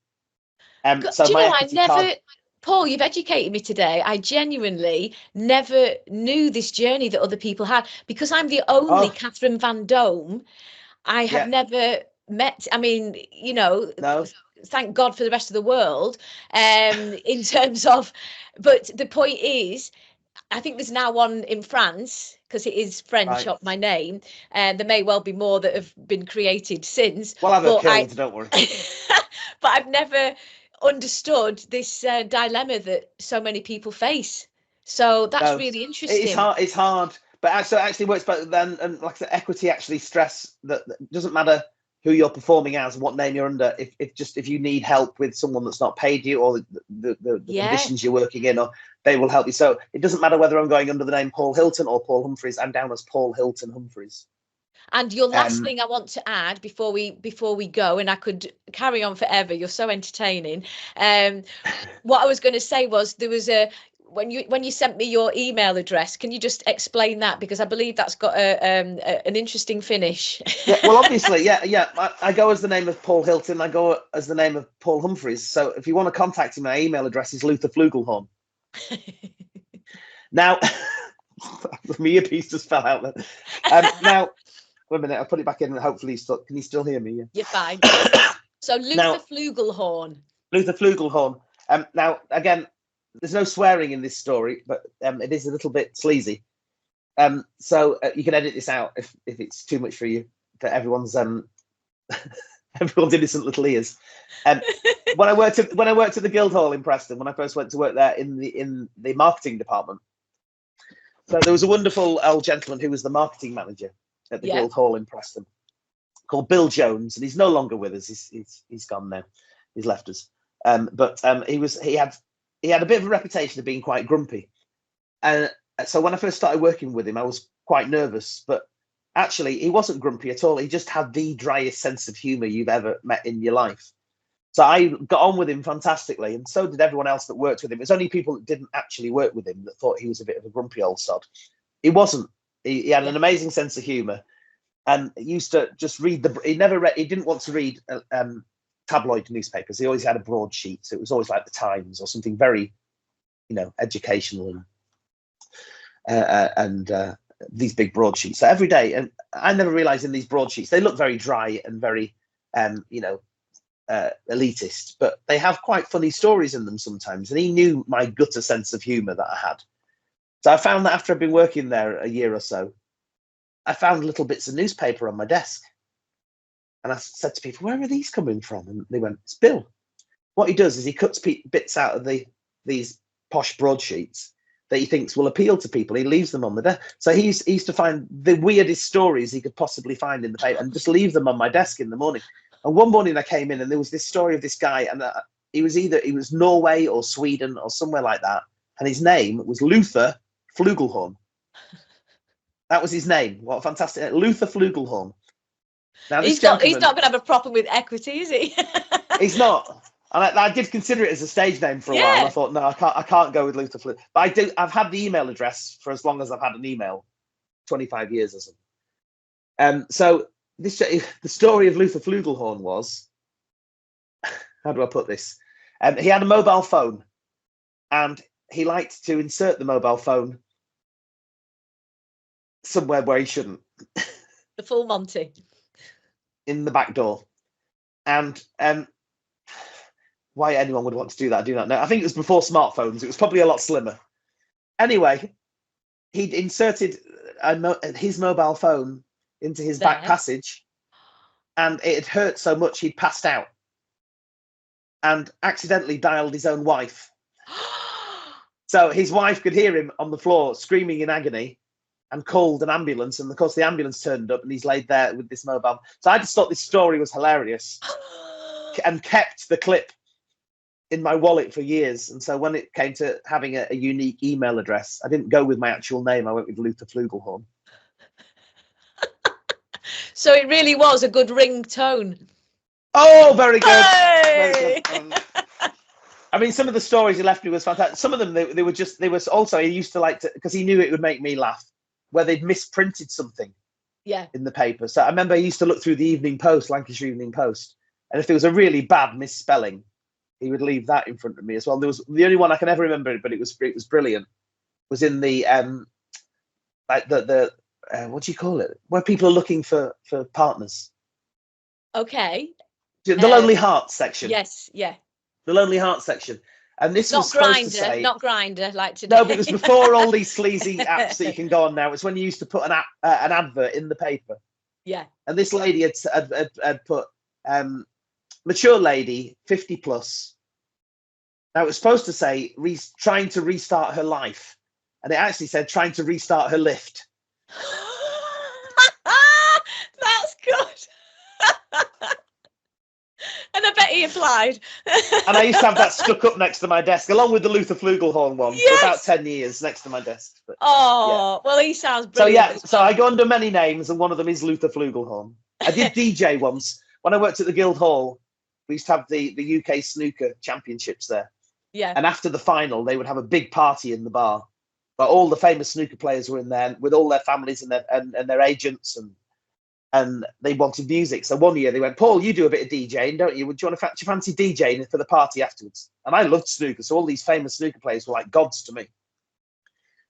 So do you my know, equity card. Paul, you've educated me today. I genuinely never knew this journey that other people had, because I'm the only Catherine Vandome. I have never met. I mean, you know, No. Thank God for the rest of the world. In terms of, but the point is, I think there's now one in France because it is French up my name, and there may well be more that have been created since. We'll have her killed, don't worry. But I've never understood this dilemma that so many people face. So that's really interesting. It's hard, but actually works better than, and like I said, equity actually stress that it doesn't matter who you're performing as, what name you're under. If you need help with someone that's not paid you, or the conditions you're working in, or they will help you. So it doesn't matter whether I'm going under the name Paul Hilton or Paul Humphreys. I'm down as Paul Hilton Humphreys. And your last thing I want to add before we go, and I could carry on forever, you're so entertaining. What I was going to say was, there was when you sent me your email address, can you just explain that, because I believe that's got an interesting finish. Well, obviously, I go as the name of Paul Hilton. I go as the name of Paul Humphreys. So if you want to contact me, my email address is Luther Flugelhorn. Now, my earpiece just fell out there. Now, wait a minute, I'll put it back in, and hopefully can you still hear me? Yeah. You're fine. So Luther Flugelhorn. Luther Flugelhorn. Now, again, there's no swearing in this story, but it is a little bit sleazy. So you can edit this out if it's too much for you, for everyone's everyone's innocent little ears. When I worked at the Guildhall in Preston, when I first went to work there in the marketing department, so there was a wonderful old gentleman who was the marketing manager at the Guildhall in Preston, called Bill Jones, and he's no longer with us. He's gone now. He's left us. But he had a bit of a reputation of being quite grumpy, and so when I first started working with him, I was quite nervous. But actually, he wasn't grumpy at all. He just had the driest sense of humour you've ever met in your life. So I got on with him fantastically, and so did everyone else that worked with him. It was only people that didn't actually work with him that thought he was a bit of a grumpy old sod. He wasn't. He had an amazing sense of humour, and he used to just read he didn't want to read tabloid newspapers. He always had a broadsheet, so it was always like the Times or something very, educational and these big broadsheets. So every day, and I never realised in these broadsheets they look very dry and very elitist, but they have quite funny stories in them sometimes. And he knew my gutter sense of humour that I had. So I found that after I'd been working there a year or so, I found little bits of newspaper on my desk. And I said to people, where are these coming from? And they went, it's Bill. What he does is he cuts bits out of these posh broadsheets that he thinks will appeal to people. He leaves them on the desk. So he used to find the weirdest stories he could possibly find in the paper and just leave them on my desk in the morning. And one morning I came in and there was this story of this guy, and he was Norway or Sweden or somewhere like that. And his name was Luther Flugelhorn. That was his name. What fantastic. Luther Flugelhorn. Now, he's not going to have a problem with equity, is he? He's not. And I did consider it as a stage name for a while. I thought, no, I can't go with Luther Flugelhorn. But I've had the email address for as long as I've had an email, 25 years or something. So the story of Luther Flugelhorn was, how do I put this? He had a mobile phone, and he liked to insert the mobile phone somewhere where he shouldn't. The full Monty. In the back door. And why anyone would want to do that, I do not know. I think it was before smartphones. It was probably a lot slimmer. Anyway, he'd inserted his mobile phone into his back passage, and it had hurt so much he'd passed out and accidentally dialed his own wife. So his wife could hear him on the floor screaming in agony, and called an ambulance, and of course the ambulance turned up and he's laid there with this mobile. So I just thought this story was hilarious and kept the clip in my wallet for years. And so when it came to having a unique email address, I didn't go with my actual name. I went with Luther Flugelhorn. So it really was a good ringtone. Oh, very good. Hey! Very good. I mean, some of the stories he left me was fantastic. Some of them, they were also, he used to like to, because he knew it would make me laugh, where they'd misprinted something in the paper. So I remember he used to look through the Evening Post, Lancashire Evening Post, and if there was a really bad misspelling, he would leave that in front of me as well. There was the only one I can ever remember, but it was brilliant. Was in the like the what do you call it? Where people are looking for partners. Okay. The Lonely Hearts section. Yes, yeah. The Lonely Hearts section. And this was supposed to say, not Grindr like today. No, but it was before all these sleazy apps that you can go on now. It's when you used to put an advert in the paper. Yeah. And this lady had put mature lady, 50 plus. Now it was supposed to say trying to restart her life, and it actually said trying to restart her lift. That's good. And I bet he applied. And I used to have that stuck up next to my desk, along with the Luther Flugelhorn one, for about 10 years next to my desk. But, well, he sounds brilliant. So I go under many names, and one of them is Luther Flugelhorn. I did DJ once. When I worked at the Guildhall, we used to have the UK snooker championships there. Yeah. And after the final, they would have a big party in the bar. But all the famous snooker players were in there with all their families and their agents, and they wanted music. So one year they went, Paul, you do a bit of DJing, don't you? Do you fancy DJing for the party afterwards? And I loved snooker, so all these famous snooker players were like gods to me.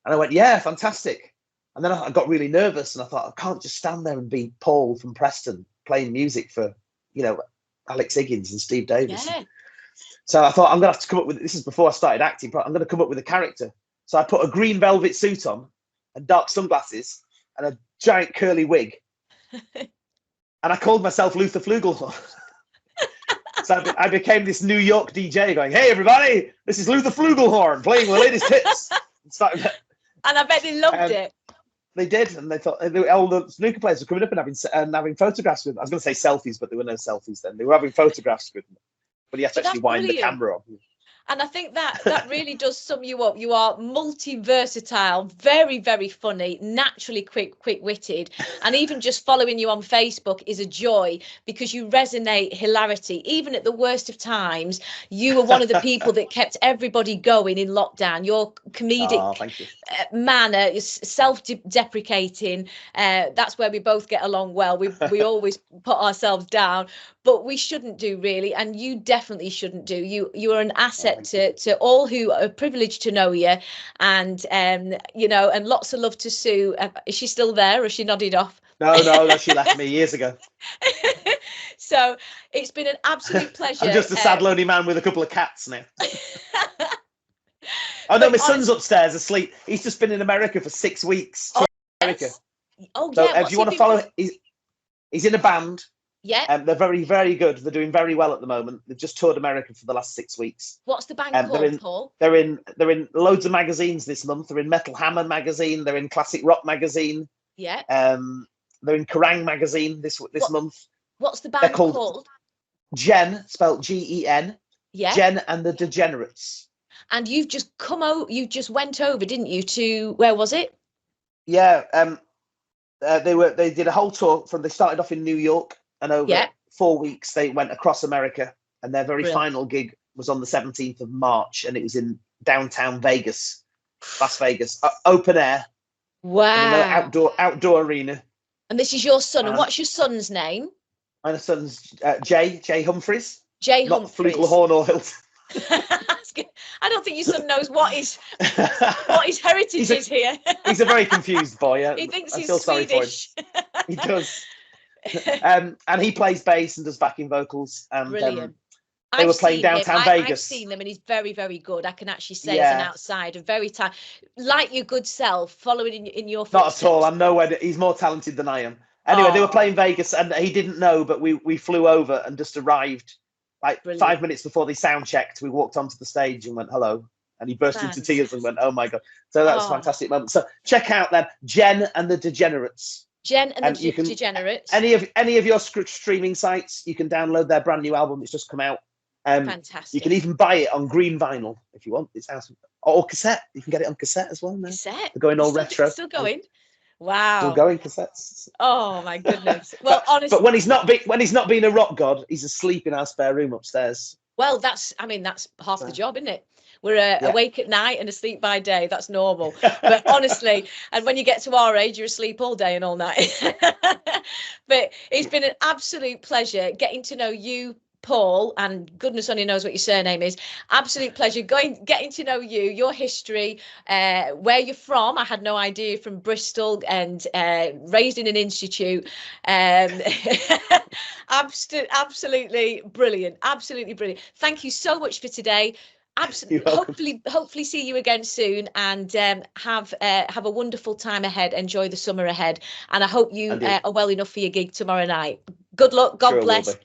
And I went, yeah, fantastic. And then I got really nervous, and I thought, I can't just stand there and be Paul from Preston playing music for, Alex Higgins and Steve Davis. Yeah. So I thought, I'm going to have to come up with, this is before I started acting, I'm going to come up with a character. So I put a green velvet suit on and dark sunglasses and a giant curly wig. And I called myself Luther Flugelhorn. So I became this New York DJ going, hey, everybody, this is Luther Flugelhorn playing the latest hits. And I bet they loved it. They did. And they thought, all the snooker players were coming up and having photographs with them. I was going to say selfies, but there were no selfies then. They were having photographs with them. But you have to actually wind the camera on. And I think that really does sum you up. You are multi-versatile, very, very funny, naturally quick-witted. And even just following you on Facebook is a joy, because you resonate hilarity. Even at the worst of times, you were one of the people that kept everybody going in lockdown. Your comedic manner is self-deprecating. That's where we both get along well. We always put ourselves down, but we shouldn't do, really. And you definitely shouldn't do. You are an asset to all who are privileged to know you, and and lots of love to Sue. Is she still there, or has she nodded off? No, she left me years ago. So it's been an absolute pleasure. I'm just a sad, lonely man with a couple of cats now. Oh no, my son's upstairs asleep. He's just been in America for 6 weeks. America. Oh so, yeah. If you want to follow, he's in a band. Yeah. They're very, very good. They're doing very well at the moment. They've just toured America for the last 6 weeks. What's the band called, Paul? They're in loads of magazines this month. They're in Metal Hammer magazine. They're in Classic Rock magazine. Yeah. They're in Kerrang magazine this month. What's the band called? Jen, spelled Gen. Yeah. Jen and the Degenerates. And you've just you just went over, didn't you, to, where was it? Yeah. They did a whole tour they started off in New York. And over 4 weeks, they went across America, and their very final gig was on the 17th of March, and it was in downtown Vegas, Las Vegas, open air. Wow! Outdoor arena. And this is your son. And what's your son's name? My son's J Humphreys. J Humphreys. Not Flugelhorn or Hilton. I don't think your son knows what his heritage is here. He's a very confused boy. He thinks he's Swedish. Sorry for him. He does. And he plays bass and does backing vocals. And brilliant. They were playing downtown Vegas. I've seen them, and he's very, very good. I can actually say as an outsider, very like your good self, following in your footsteps. Not at all. I'm nowhere. He's more talented than I am. Anyway, they were playing Vegas, and he didn't know, but we flew over and just arrived like 5 minutes before they sound checked. We walked onto the stage and went hello, And he burst into tears and went, "Oh my God." So that was a fantastic moment. So check out them, Jen and the Degenerates. Jen and the Degenerates. Any of your streaming sites, you can download their brand new album. It's just come out. Fantastic. You can even buy it on green vinyl if you want. It's out, or cassette. You can get it on cassette as well now. Cassette. They're going all retro. Still going. Wow. Still going cassettes. Oh my goodness. Well, honestly, but when he's not being a rock god, he's asleep in our spare room upstairs. Well, that's half the job, isn't it? We're awake at night and asleep by day. That's normal. But honestly, and when you get to our age, you're asleep all day and all night. But it's been an absolute pleasure getting to know you, Paul, and goodness only knows what your surname is. Absolute pleasure getting to know you, your history, where you're from. I had no idea, from Bristol, and raised in an institute. Absolutely brilliant. Absolutely brilliant. Thank you so much for today. Absolutely. Hopefully see you again soon, and have a wonderful time ahead. Enjoy the summer ahead, and I hope you are well enough for your gig tomorrow night. Good luck. God bless.